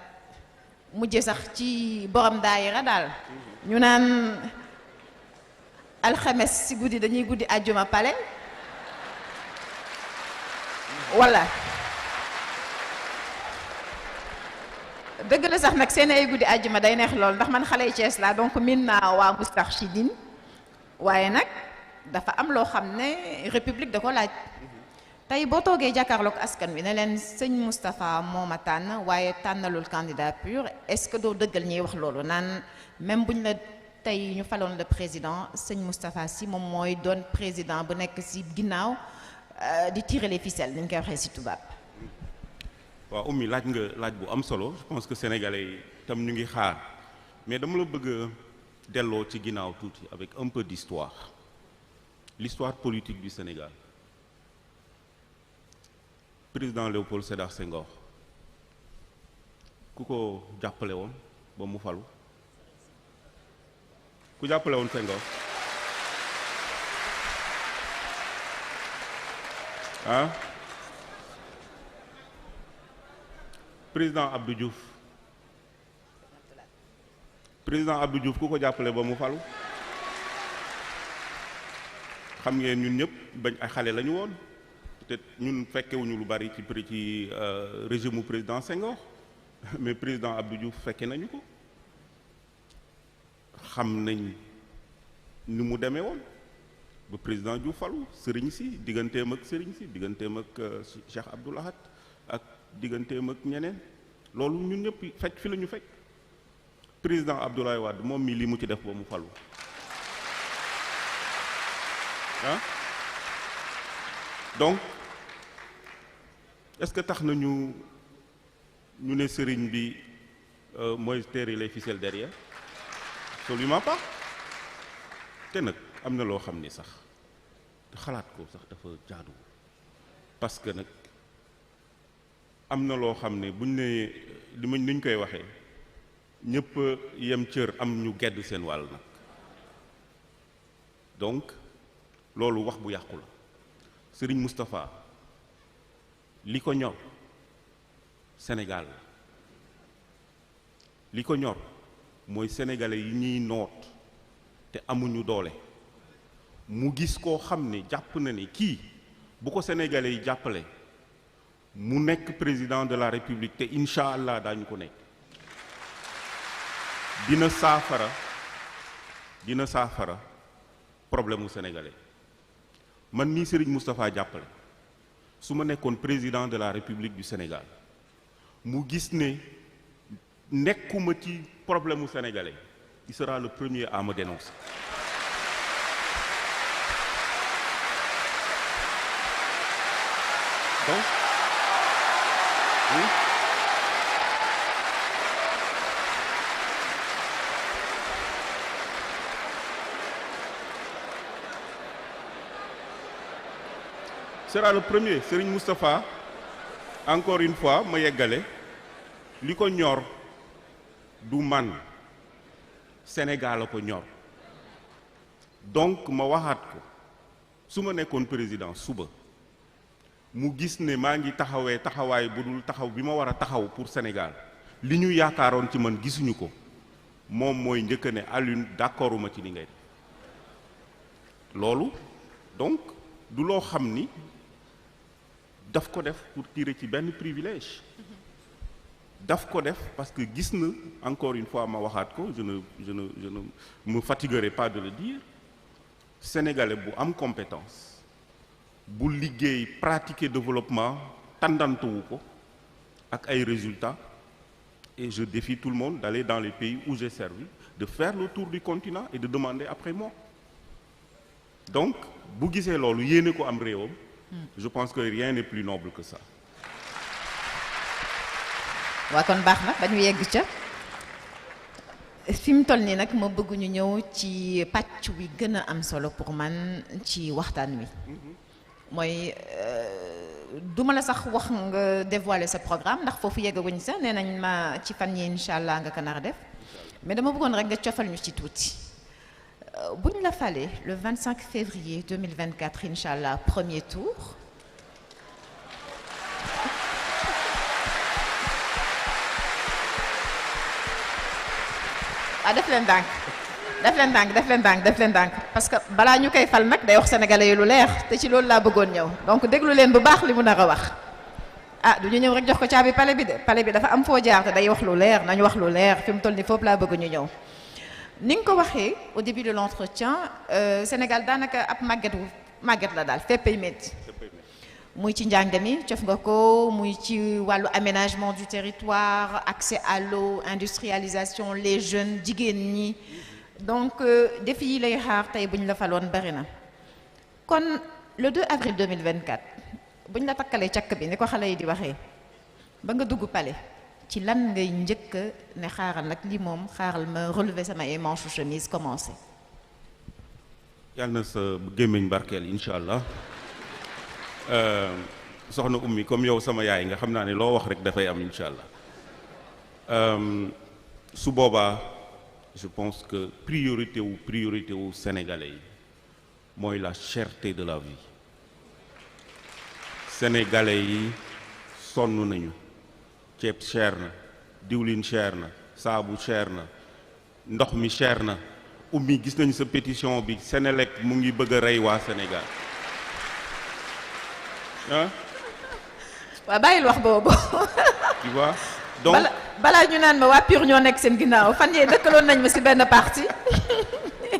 mujjee sax ci borom daayira daal ñu naan alxames ci guddi dañuy guddi àjjuma pale voilà dëgg la sax nag seen ay guddi àjjuma day neex lool ndax man xale yi Thiès laa donc min naa waa Moustarchidine waaye nag dafa am loo xam ne république da ko laaj tey boo toogee jàkkaarloog askan wi ne leen sëñ Moustapha moo ma tànn waaye tànnalul candidat pur est-ce que doo dëggal ñuy wax loolu naan même buñ la tey ñu faloon le président sëñ Moustapha Sy moom mooy doon président bu nekk ci ginnaaw di tirer les ficelles ni ñu koy waxee ci tubaab. waaw Oumy laaj nga laaj bu am solo je pense que sénégalais yi tam ñu ngi xaar mais dama la bëgg a delloo ci ginnaaw tuuti avec un peu d'histoire l'histoire politique du Sénégal président Léopold Sédar Senghor ku ko jàppale woon ba mu falu ku jàppale woon Senghor ah président Abdou Diouf ku ko jàppale ba mu falu xam ngeen ñun ñëpp bañ ay xale lañu woon peut-être ñun fekkewuñu lu bari ci régime mu président Senghor mais président Abdou Diouf fekke nañu ko xam nañ ni mu demee woon ba président Diouf falu sëriñ si digganteem ak sëriñ si digganteem ak Cheikh Abdou Lahad ak digganteem ak ñeneen loolu ñun ñëpp fekk fi la ñu fekk président Abdoulaye Wade moom mii li mu ci def ba mu falu ah donc est-ce que tax na ñu ne sëriñ bi mooy tirer les ficelles derrière absolument pas te nag am na loo xam ni sax te xalaat ko sax dafa jaadu parce que nag am na loo xam ne buñ ne li ma nuñ koy waxee ñëpp yem cër am ñu gedd seen wàll nag donc loolu wax bu yàqu la Serigne Moustapha li ko ñor Sénégal li ko ñor mooy sénégalais yi ñuy noot te amuñu doole mu gis koo xam ne jàpp na ni kii bu ko sénégalais yi jàppale mu nekk président de la république te incha allah daañu ko nekk dina saafara problème mu sénégalais man nii Serigne Moustapha jàppale su ma nekkoon président de la république du Sénégal mu gis ne nekkuma ci problème mu sénégalais il sera le premier à me dénoncer. Donc oui. Sera le premier Serigne Moustapha encore une fois ma yeggale li ko ñor du man Sénégal la ko ñor donc ma waxaat ko su ma nekkoon président suba mu gis ne maa ngi taxawee taxawaay bu dul taxaw bi ma war a taxaw pour Sénégal li ñu yaakaaroon ci man gisuñu ko moom mooy njëkk ne Alioune d'accorduma ci li ngay def loolu donc du loo xam ni daf ko def pour tirer ci benn privilège daf ko def parce que gis na encore une fois ma waxaat ko je ne me fatiguerai pas de le dire sénégalais bu am compétence bu liggéey pratiquer développement tàndantuwu ko ak ay résultats et je défie tout le monde d'aller dans les pays où j'ai servi de faire le tour du continent et de demander après moi donc bu gisee loolu yéene ko am réewam je pense que rien n'est plus noble que ça. waa kon baax na ba ñu yegg ca fi mu toll nii nag ma bëgg ñu ñëw ci pàcc wi gën a am solo pour man ci waxtaan wi mooy duma la sax wax nga dévoiler sa programme ndax foofu yeggaguñ sa nee nañ ma ci fan yi incha allah nga ko nar a def mais dama bëggoon rek nga cofal ñu ci tuuti bu ñu la falee le 25 février 2024 incha allah premier tour def leen ndànk parce que balaa ñu koy fal nag day wax sénégalais yi lu leer te ci loolu laa bëggoon ñëw donc déglu leen bu baax li mu nar a wax ah du ñu ñëw rek jox ko caabi palais bi de palais bi dafa am foo jaar te day wax lu leer nañu wax lu leer fi mu toll nii foofu laa bëgg ñu ñëw ni nga ko waxee au début de l'entretien Sénégal daanaka ab màgget la daal féppay métti muy ci njàng mi cof nga ko muy ci wàllu aménagement du territoire accès à l'eau industrialisation les jeunes jigéen ñi donc défi yi lay xaar tey bu ñu la faloon bari na kon le 2 avril 2024 bu ñu la takkalee càkk bi ni ko xale yi di waxee ba nga dugg palais ci lan ngay njëkk ne xaaral nag lii moom xaaral ma relever sama manche chemise commencé. yàlla na sa gémmiñ barkeel incha allah soxna Oumy comme yow sama yaay nga xam naa ne loo wax rek dafay am incha allah su boobaa je pense que priorité wu sénégalais yi mooy la cherté de la vie sénégalais yi sonn nañu ceeb cher na diwlin cher na saabu cher na ndox mi cher na Oumy gis nañu sa pétition bi Sénélec mu ngi bëgg a rey waa Sénégal ah. waaw bàyyil wax boobu. tu vois donc balaa ñu naan ma waa PUR ñoo nekk seen ginnaaw fan yee dëkkaloon nañ ma ci benn parti.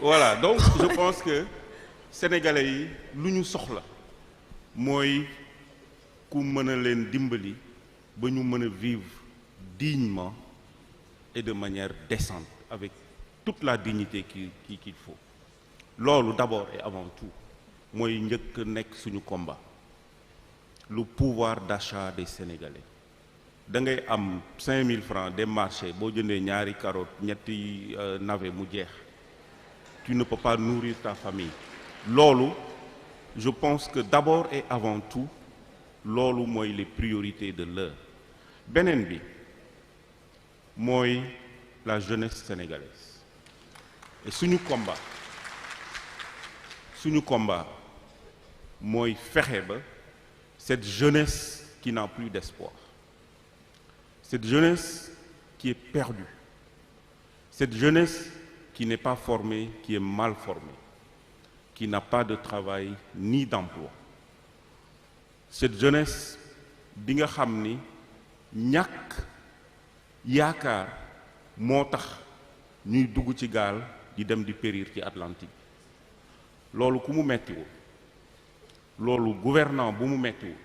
voilà donc je pense que sénégalais yi lu ñu soxla mooy ku mën a leen dimbali ba ñu mën a vivre dignement et de manière décente avec toute la dignité qu'il faut loolu d'abord et avant tout mooy njëkk nekk suñu combat le pouvoir d'achat des Sénégalais da ngay am 5000 francs des marchés boo jëndee ñaari carotte ñetti navet mu jeex tu ne peux pas nourrir ta famille loolu je pense que d'abord et avant tout loolu mooy les priorités de l'heure beneen bi mooy la jeunesse sénégalaise et suñu combat mooy fexe ba cette jeunesse qui n'a plus d'espoir cette jeunesse qui est perdue cette jeunesse qui n'est pas formée qui est mal formée qui n'a pas de travail ni d'emploi cette jeunesse bi nga xam ni ñàkk yaakaar moo tax ñuy dugg ci gaal di dem di périr ci Atlantique loolu ku mu mettiwul loolu gouvernant bu mu mettiwul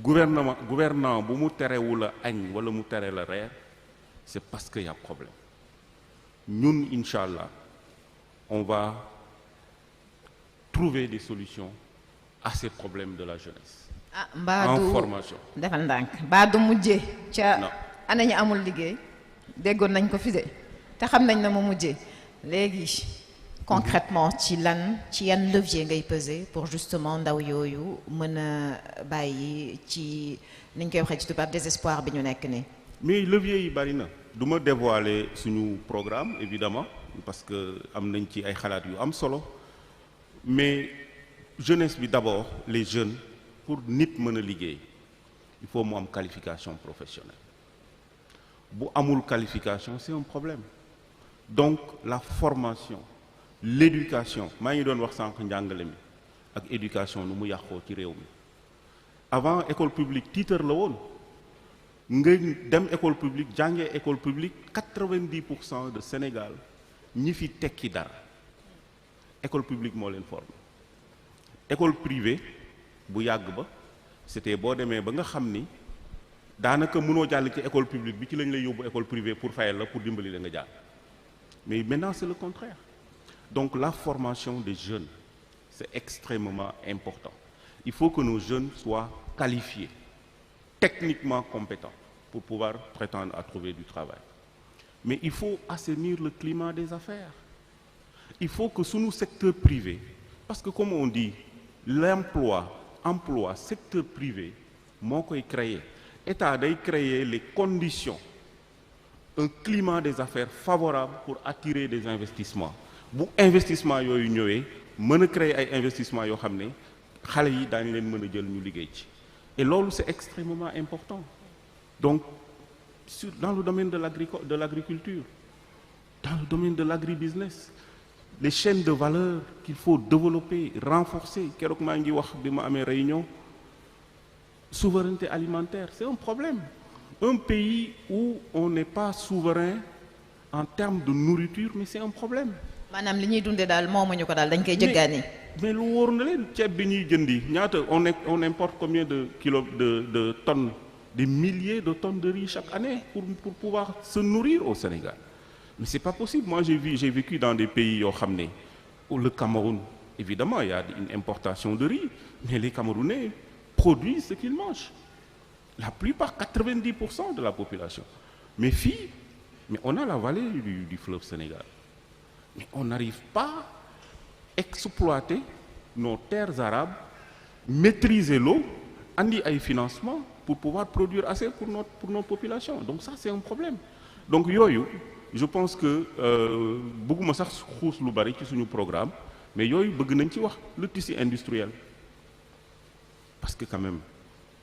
gouvernant bu mu terewul a añ wala mu tere la reer c'est parce que y a problème ñun incha allah on va trouver des solutions à ces problèmes de la jeunesse. En formation defal ndànk mbaa du mujjee ca ana ñu amul liggéey déggoon nañ ko fi de te xam nañ na mu mujjee léegi concrètement ci yan levier ngay peser pour justement ndaw yooyu mën a bàyyi ci ni ñu koy waxee ci tubaab désespoir bi ñu nekk nii. mais levier yi bari na du ma dévoiler suñu programme évidemment parce que am nañ ci ay xalaat yu am solo mais jeunesse bi d'abord les jeunes pour nit mën a liggéey il faut mu am qualification professionnelle bu amul qualification c'est un problème donc la formation l'éducation maa ngi doon wax sànq njàngale mi ak éducation nu mu yàqoo ci réew mi avant école publique titre la woon nga dem école publique jàngee école publique 90% de Sénégal ñi fi tekki dara école publique moo leen formé école privée bu yàgg ba c'était boo demee ba nga xam ni daanaka mënoo jàll ci école publique bi ci lañ lay yóbbu école privée pour fayal la pour dimbali la nga jàll mais maintenant c'est le contraire donc la formation des jeunes c'est extrêmement important il faut que nos jeunes soient qualifiés techniquement compétents pour pouvoir prétendre à trouver du travail mais il faut assainir le climat des affaires il faut que sunu secteur privé parce que comme on dit l'emploi secteur privé moo koy créer État day créer les conditions un climat des affaires favorable pour attirer des investissements bu investissement yooyu ñëwee mën a créer ay investissements yoo xam ne xale yi daañu leen mën a jël ñu liggéey ci et loolu c'est extrêmement important donc dans le domaine de l'agriculture dans le domaine de l'agribusiness les chaînes de valeur qu'il faut développer, renforcer. Keroog maa ngi wax bi ma amee réunion souveraineté alimentaire, c'est un problème. Un pays où on n'est pas souverain en termes de nourriture, mais c'est un problème. maanaam li ñuy dundee daal moomuñu ko daal dañ koy jëggaani. mais lu wóor na leen ceeb bi ñuy jëndi ñaata on importe combien de kilos de tonnes, des milliers de tonnes de riz chaque année pour pouvoir se nourrir au Sénégal. Mais c'est pas possible. Moi j'ai vécu dans des pays yoo xam ne où le Cameroun, évidemment il y a une importation de riz, mais les Camerounais produisent ce qu'ils mangent. La plupart, 90% de la population. Mais on a la vallée du fleuve Sénégal. Mais on n'arrive pas à exploiter nos terres arables, maîtriser l'eau, andi ay financement pour pouvoir produire assez pour notre population. Donc ça, c'est un problème. Donc yooyu, je pense que bëgguma sax xuus lu bari ci suñu programme, mais yooyu bëgg nañ ci wax le tissu industriel. Parce que quand même,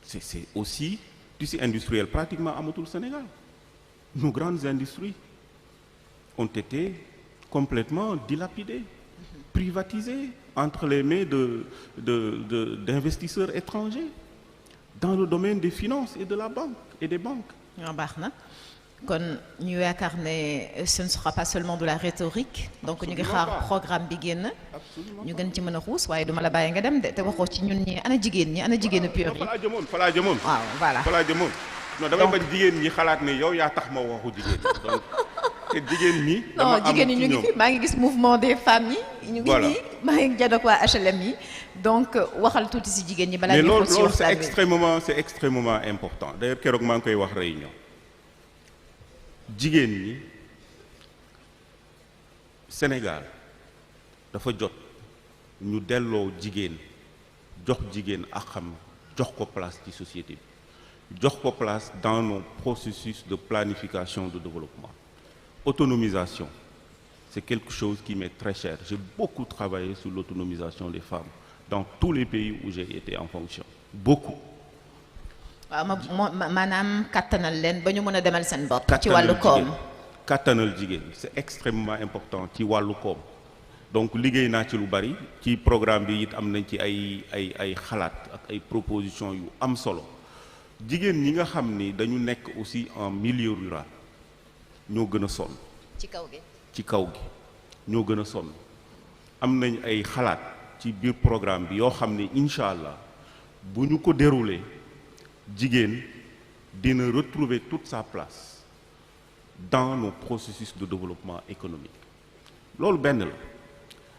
c'est aussi tissu industriel pratiquement amatul Sénégal. Nos grandes industries ont été complètement dilapidées, privatisées entre les mains d'investisseurs étrangers dans le domaine des finances et de la banque et des banques. ñoo baax na kon ñu yaakaar ne ce ne sera pas seulement de la rhétorique. donc ñu ngi xaar programme bi génn. ñu gën ci mën a xuus waaye duma la bàyyi nga dem de te waxoo ci ñun ñi ana jigéenu pure yi. fa laa jëmoon. waaw voilà fa laa jëmoon. non damay bañ jigéen ñi xalaat ne yow yaa tax ma waxu jigéen donc te jigéen ñi. dama am non jigéen ñi ñu ngi fi maa ngi gis mouvement des femmes yi. ñu ngi nii maa ngi jàdd ak waa HLM yi donc waxal tuuti si jigéen ñi. balaa ñuy xool si mais c'est extrêmement important d'ailleurs keroog maa ngi koy wax réunion jigéen ñi Sénégal dafa jot ñu delloo jigéen jox jigéen ak xam jox ko place ci société bi jox ko place dans nos processus de planification de développement. Autonomisation, c'est quelque chose qui m'est très cher. J'ai beaucoup travaillé sur l'autonomisation des femmes dans tous les pays où j'ai été en fonction. Beaucoup. waaw maanaam kattanal leen ba ñu mën a demal seen bopp. ci wàllu koom kattanal jigéen c'est extrêmement important ci wàllu koom. donc liggéey naa ci lu bari ci programme bi it am nañ ci ay xalaat ak ay propositions yu am solo jigéen ñi nga xam ni dañu nekk aussi en milieu rural ñoo gën a sonn. ci kaw gi ñoo gën a sonn am nañ ay xalaat ci biir programme bi yoo xam ne incha allah bu ñu ko dérouler jigéen dina retrouver toute sa place dans nos processus de développement économique loolu benn la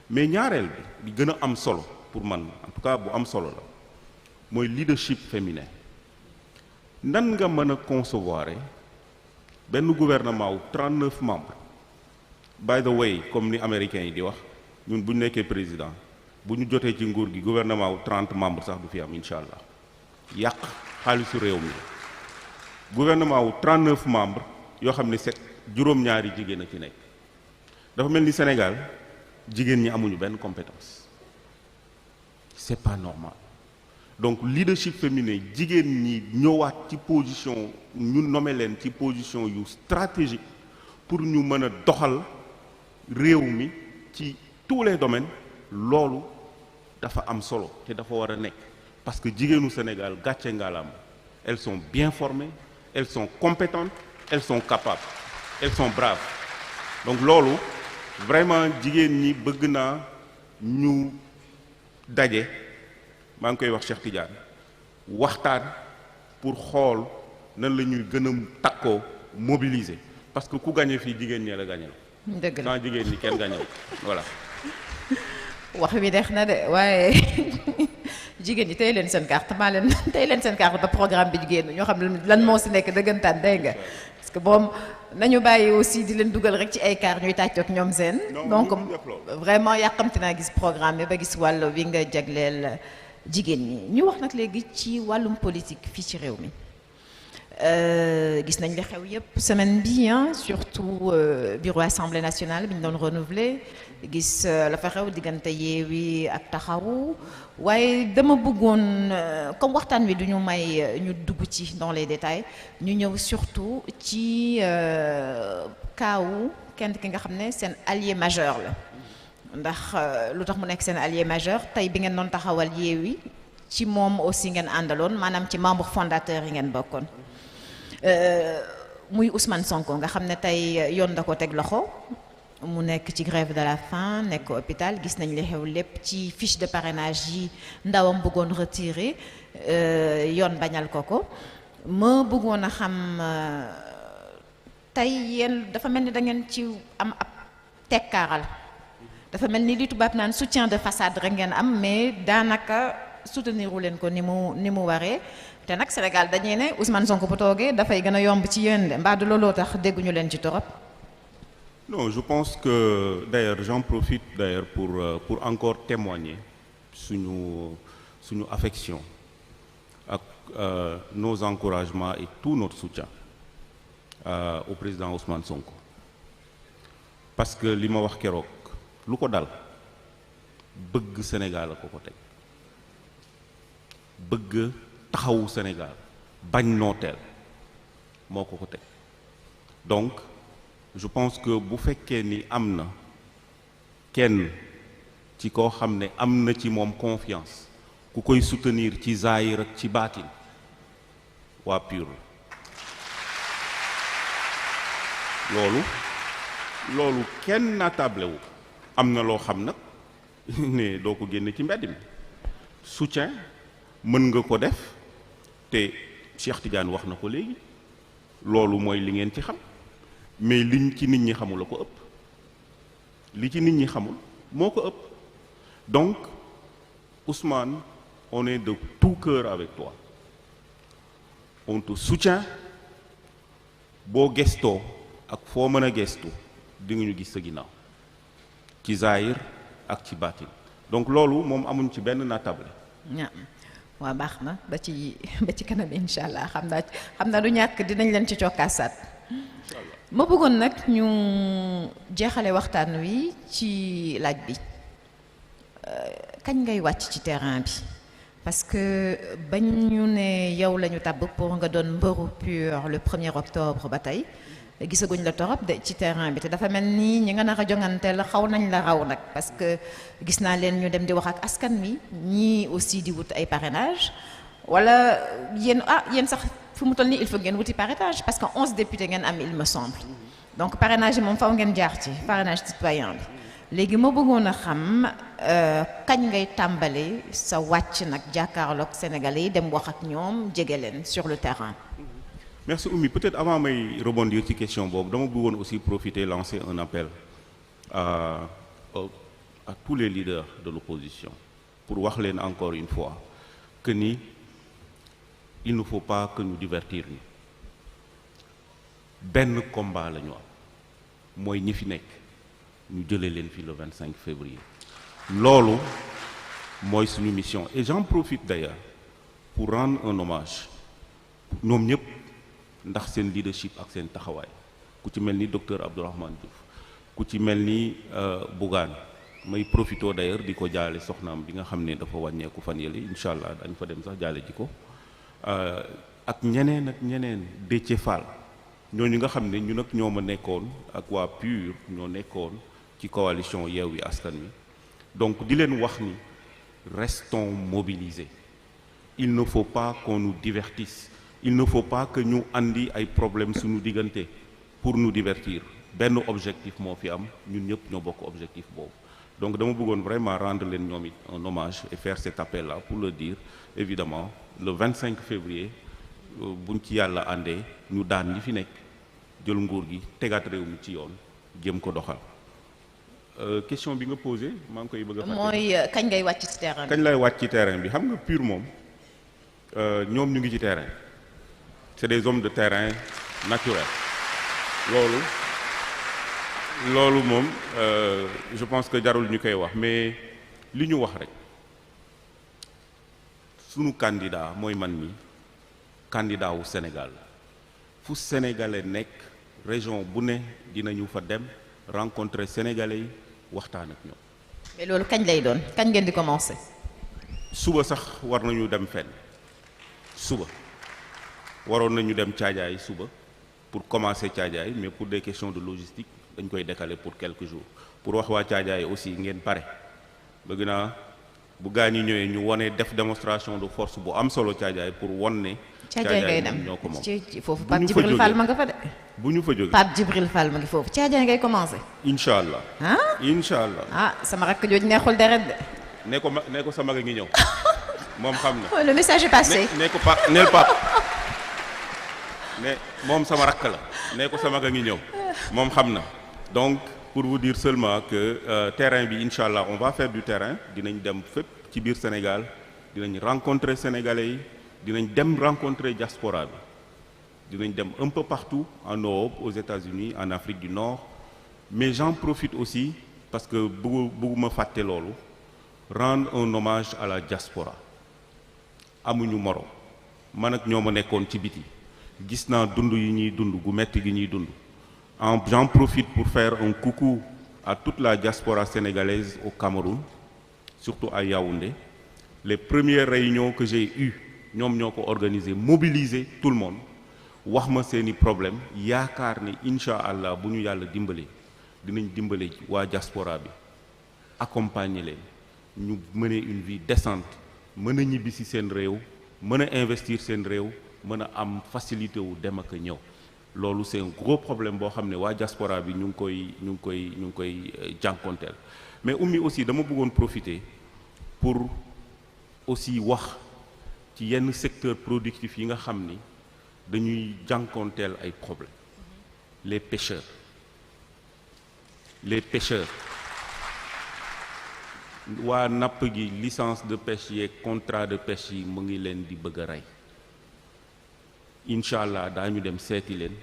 mais ñaareel bi gën a am solo pour man en tout cas bu am solo la mooy leadership féminin nan nga mën a concevoir benn gouvernement wu 39 membres by the way comme ni américains yi di wax ñun bu ñu nekkee président bu ñu jotee ci nguur gi gouvernement wu 30 membres sax du fi am incha allah yàq xaalisu réew mi gouvernement wu 39 membres yoo xam ne c'est juróom-ñaari jigéen a ci nekk dafa mel ni Sénégal jigéen ñi amuñu benn compétence c'est pas normal donc leadership féminin jigéen ñi ñëwaat ci position ñu nommé leen ci position yu stratégique pour ñu mën a doxal réew mi ci tous les domaines loolu dafa am solo te dafa war a nekk parce que jigéenu Sénégal gàcce ngalaam elles sont bien formées elles sont compétentes elles sont capables elles sont braves donc loolu vraiment jigéen ñi bëgg naa ñu daje maa ngi koy wax Cheikh Tidiane waxtaan pour xool nan la ñuy gën a takkoo mobiliser parce que ku gagné fii jigéen ñee la gagné la. dëgg la sans jigéen ñi kenn gagné voilà. wax wi dex na de waaye jigéen ñi tey leen seen carte tey leen seen carte ba programme bi jigéen ñoo xam ne lan moo si nekk dëggantaan dégg nga parce que boom nañu bàyyi aussi di leen dugal rek ci ay car ñuy tàccoog ñoom seen. donc vraiment yàqamti naa gis programme bi ba gis wàll wi nga jagleel jigéen ñi ñu wax nag léegi ci wàllum politique fii ci réew mi. gis nañ li xew yëpp semaine bi surtout bureau assemblée nationale bi ñu doon renouveler gis la fa xew diggante Yewwi ak Taxawu waaye dama bëggoon comme waxtaan wi du ñu may ñu dugg ci dans les détails ñu ñëw surtout ci kaawu kenn ki nga xam ne seen allié majeur la ndax lu tax mu nekk seen allié majeur tey bi ngeen doon taxawal Yewwi ci moom aussi ngeen àndaloon maanaam ci membre fondateur yi ngeen bokkoon muy Ousmane Sonko nga xam ne tey yoon da ko teg loxo mu nekk ci grève de la faim nekk hôpital gis nañ li xew lépp ci fiche de parrainage yi ndawam bëggoon retiré yoon bañal ko ma bëggoon a xam tey yéen dafa mel ni da ngeen ci am ab tekkaaral dafa mel ni li tubaab naan soutien de façade rek ngeen am mais daanaka soutenir wu leen ko ni mu waree te nag Sénégal dañuy ne Ousmane Sonko bu toogee dafay gën a yomb ci yéen de mbaa du looloo tax dégguñu leen ci torop. Non, je pense que d'ailleurs j'en profite d'ailleurs pour encore témoigner suñu affection ak nos encouragements et tout notre soutien au président Ousmane Sonko parce que li ma wax keroog lu ko dal bëgg Sénégal ko teg bëgg taxawu Sénégal bañ nooteel moo ko teg donc je pense que bu fekkee ni am na kenn ci koo xam ne am na ci moom confiance ku koy soutenir ci zaahir ak ci baatin waa PUR loolu kenn naatable wu am na loo xam nag ne doo ko génne ci mbedd mi soutien mën nga ko def te Cheikh Tidiane wax na ko léegi loolu mooy li ngeen ci xam mais liñ ci nit ñi xamul la ko ëpp li ci nit ñi xamul moo ko ëpp donc Ousmane on est de tout cœur avec toi on te soutient boo gestoo ak foo mën a gestu di nga ñu gis sa ginnaaw ci zahir ak ci baatin donc loolu moom amuñ ci benn naatable. waaw baax na ba ci kanam incha allah xam naa du ñàkk dinañ leen ci cokkaasaat. ma bëggoon nag ñu jeexale waxtaan wi ci laaj bi kañ ngay wàcc ci terrain bi parce que bañ ñu ne yow la ñu tabb pour nga doon mbëru PUR le 1er octobre ba tey gisaguñ la torop de ci terrain bi te dafa mel ni ñi nga nar a jonganteel xaw nañ la raw nag parce que gis naa leen ñu dem di wax ak askan wi ñii aussi di wut ay parrainage wala yéen sax fu mu toll nii il faut ngeen wuti parrainage parce que 11 députés ngeen am il me semble donc parrainage yi moom faw ngeen jaar ci parrainage citoyen bi léegi ma bëggoon a xam kañ ngay tàmbali sa wàcc nag jàkkaarloog Sénégalais yi dem wax ak ñoom jege leen sur le terrain. Merci Oumy, peut-être avant may rebondir ci question boobu dama bëggoon aussi profiter lancer un appel à tous les leaders de l'opposition pour wax leen encore une fois que ni il ne faut pas que ñu divertir ñu benn combat la ñu am mooy ñi fi nekk ñu jëlee leen fi le 25 février loolu mooy suñu mission et j'en profite d'ailleurs pour rendre un hommage ñoom ñëpp ndax seen leadership ak seen taxawaay ku ci mel ni docteur Abdourahmane Diouf ku ci mel ni Bougane may profito d'ailleurs di ko jaale soxnaam bi nga xam ne dafa wàññeeku fan yële incha allah dañ fa dem sax jaale ji ko ak ñeneen Déthié Fall ñooñu nga xam ne ñu nag ñoo ma nekkoon ak waa PUR ñoo nekkoon ci coalition Yewwi Askan Wi donc di leen wax ni restons mobilisés il ne faut pas qu'on nous divertisse il ne faut pas que ñu andi ay problèmes suñu diggante pour nous divertir benn objectif moo fi am ñun ñëpp ñoo bokk objectif boobu donc dama bëggoon vraiment rendre leen ñoom it un hommage et faire cet appel là pour le dire évidemment le 25 février buñ ci yàlla àndee ñu daan ñi fi nekk jël nguur gi tegaat réew mi ci yoon jëm ko doxal question bi nga posé maa ngi koy bëgg a fàtte mooy kañ ngay wàcc ci terrain bi. kañ lay wàcc ci terrain bi xam nga PUR moom ñoom ñu ngi ci terrain c'est des hommes de terrain naturels loolu moom je pense que jarul ñu koy wax mais li ñu wax rek sunu candidat mooy man mi candidat wu Sénégal fu sénégalais nekk région bu ne dinañu fa dem rencontrer sénégalais yi waxtaan ak ñoom. mais loolu kañ lay doon kañ ngeen di commencer. suba sax war nañu dem fenn suba waroon nañu dem Caajaay suba pour commencer Caajaay mais pour des questions de logistique dañ koy décaler pour quelques jours pour wax waa Caajaay aussi ngeen pare bëgg naa bu gaa ñi ñëwee ñu wone def démonstration de force bu am solo Caajaay pour won ne Caajaay ngay dem ñoo ko moom ci foofu Pape Djibril Fall ma nga fa de. bu ñu fa jógee Pape Djibril Fall ma ngi foofu Caajaay ngay commencé. incha allah ah incha allah sama rakk jooju neexul deret de. ne ko sama mag a ngi ñëw moom xam na. le message est passé. ne ko neel Pape ne moom sama rakk la ne ko sama mag a ngi ñëw moom xam na donc pour vous dire seulement que terrain bi incha allah on va faire du terrain dinañ dem fépp ci biir Sénégal dinañ rencontrer sénégalais yi dinañ dem rencontrer diaspora bi dinañ dem un peu partout en Europe aux États-Unis en Afrique du Nord mais j'en profite aussi parce que bëgguma fàtte loolu rendre un hommage à la diaspora amuñu moro man ak ñoo ma nekkoon ci biti gis naa dund yi ñuy dund gu metti gi ñuy dund j'en profite pour faire un coucou à toute la diaspora sénégalaise au Cameroun surtout à Yaoundé les premières réunions que j'ai eues ñoom ñoo ko organiser mobiliser tout le monde wax ma seeni problème yaakaar ne incha allah bu ñu yàlla dimbale dinañ dimbale waa diaspora bi accompagner leen ñu mener une vie décente mën a ñibbi ci seen réew mën a investir seen réew mën a am facilité wu dem ak a ñëw loolu c'est un gros problème boo xam ne waa diaspora bi ñu ngi koy jànkonteel mais ummi aussi dama bëggoon profiter pour aussi wax ci yenn secteur productif yi nga xam ni dañuy jànkonteel ay problèmes les pêcheurs waa napp gi licence de pêche yeeg contrat de pêche yi mu ngi leen di bëgg a rey incha allah daañu dem seeti leen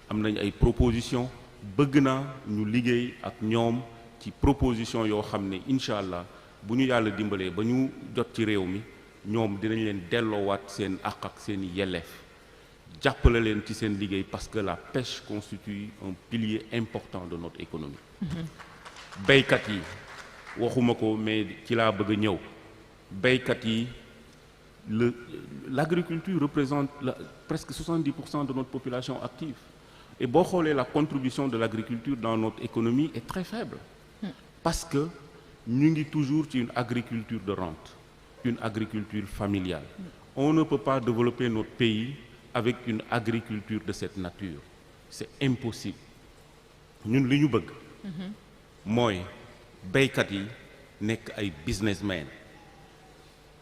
am nañ ay proposition bëgg naa ñu liggéey ak ñoom ci proposition yoo xam ne incha allah bu ñu yàlla dimbalee ba ñu jot ci réew mi ñoom dinañ leen delloowaat seen àq ak seen i yelleef jàppale leen ci seen liggéey parce que la pêche constitue un pilier important de notre économie béykat yi waxuma ko mais ci laa bëgg a ñëw béykat yi l'agriculture représente presque 70% de notre population active et boo xoolee la contribution de l'agriculture dans notre économie est très faible parce que ñu ngi toujours ci une agriculture de rente une agriculture familiale on ne peut pas développer notre pays avec une agriculture de cette nature c'est impossible ñun li ñu bëgg mooy béykat yi nekk ay businessmen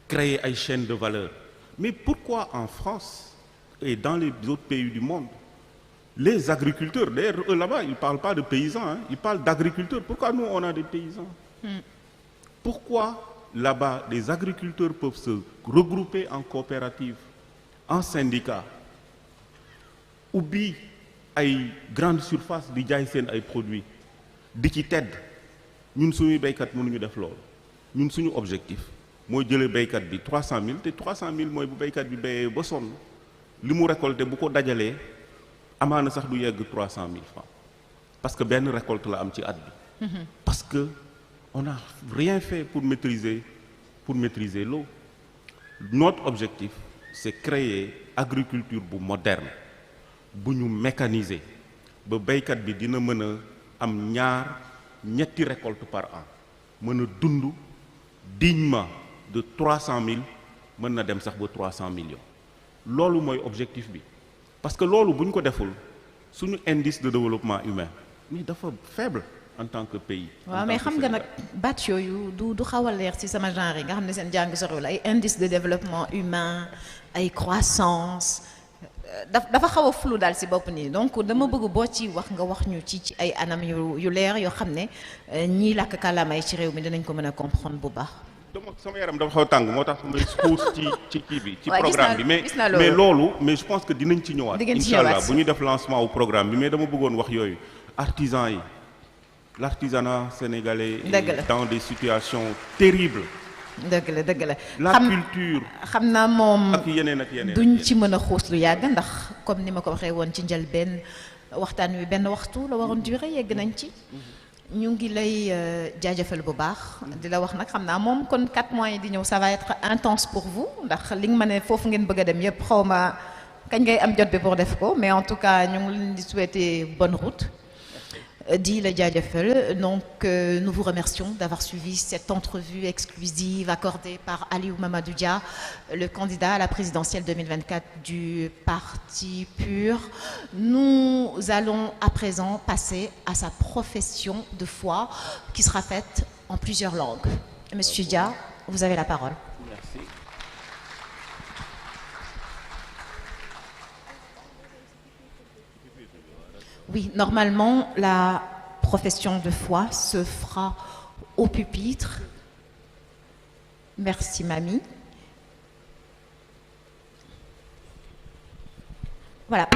créer ay chaînes de valeur mais pourquoi en France et dans les autres pays du monde les agriculteurs d'ailleurs eux là-bas ils parlent pas de paysans hein, ils parlent d'agriculteurs pourquoi nous on a des paysans pourquoi là-bas des agriculteurs peuvent se regrouper en coopérative en syndicat ubbi ay grandes surfaces di jaay seen ay produits di ci tedd ñun suñuy béykat mënuñu def loolu ñun suñu objectif mooy jëlee béykat bi 300000 te 300000 mooy bu béykat bi béyee ba sonn li mu récolté bu ko dajalee amaana sax du yegg 300000 francs parce que benn récolte la am ci at bi parce que on n'a rien fait pour maîtriser l'eau notre objectif c'est créer agriculture bu moderne bu ñu mécaniser ba béykat bi dina mën a am ñetti récolte par an mën a dund dignement de 300000 mën na dem sax ba 300 millions loolu mooy objectif bi parce que loolu bu ñu ko deful suñu indice de développement humain mais dafa faible en tant que pays. waaw mais xam nga nag baat yooyu du xaw a leer ci sama genre yi nga xam ne seen jàng soriwul ay indice de développement humain ay croissance dafa xaw a flou daal ci bopp nii donc dama bëgg boo ci wax nga wax ñu ci ay anam yu leer yoo xam ne ñii làkk kàllaamay ci réew mi dinañ ko mën a comprendre bu baax. sama yaram dafa xaw a tàng moo tax may xuus ci kii bi ci programme bi mais loolu mais je pense que dinañ ci ñëwaat incha allah bu ñu def lancement au programme bi mais dama bëggoon wax yooyu artisans yi l'artisanat sénégalais est dans des situations terribles dëgg la la culture xam naa moom ak yeneen duñ ci mën a xuus lu yàgg ndax comme ni ma ko waxee woon ci njëlbeen waxtaan wi benn waxtu la waroon durer yegg nañ ci ñu ngi lay jaajëfal bu baax di la wax nag xam naa moom kon 4 mois yi di ñëw ça va être intense pour vous ndax li nga ma ne foofu ngeen bëgg a dem yépp xaw ma kañ ngay am jot bi pour def ko mais en tout cas ñu ngi leen di souhaiter bonne route dit le jaajëfal. Donc, nous vous remercions d'avoir suivi cette entrevue exclusive accordée par Aliou Mamadou Dia, le candidat à la présidentielle 2024 du Parti PUR. Nous allons à présent passer à sa profession de foi qui sera faite en plusieurs langues. Monsieur Dia, vous avez la parole. Merci. Oui, normalement, la profession de foi se fera au pupitre. Merci, mamie. Voilà.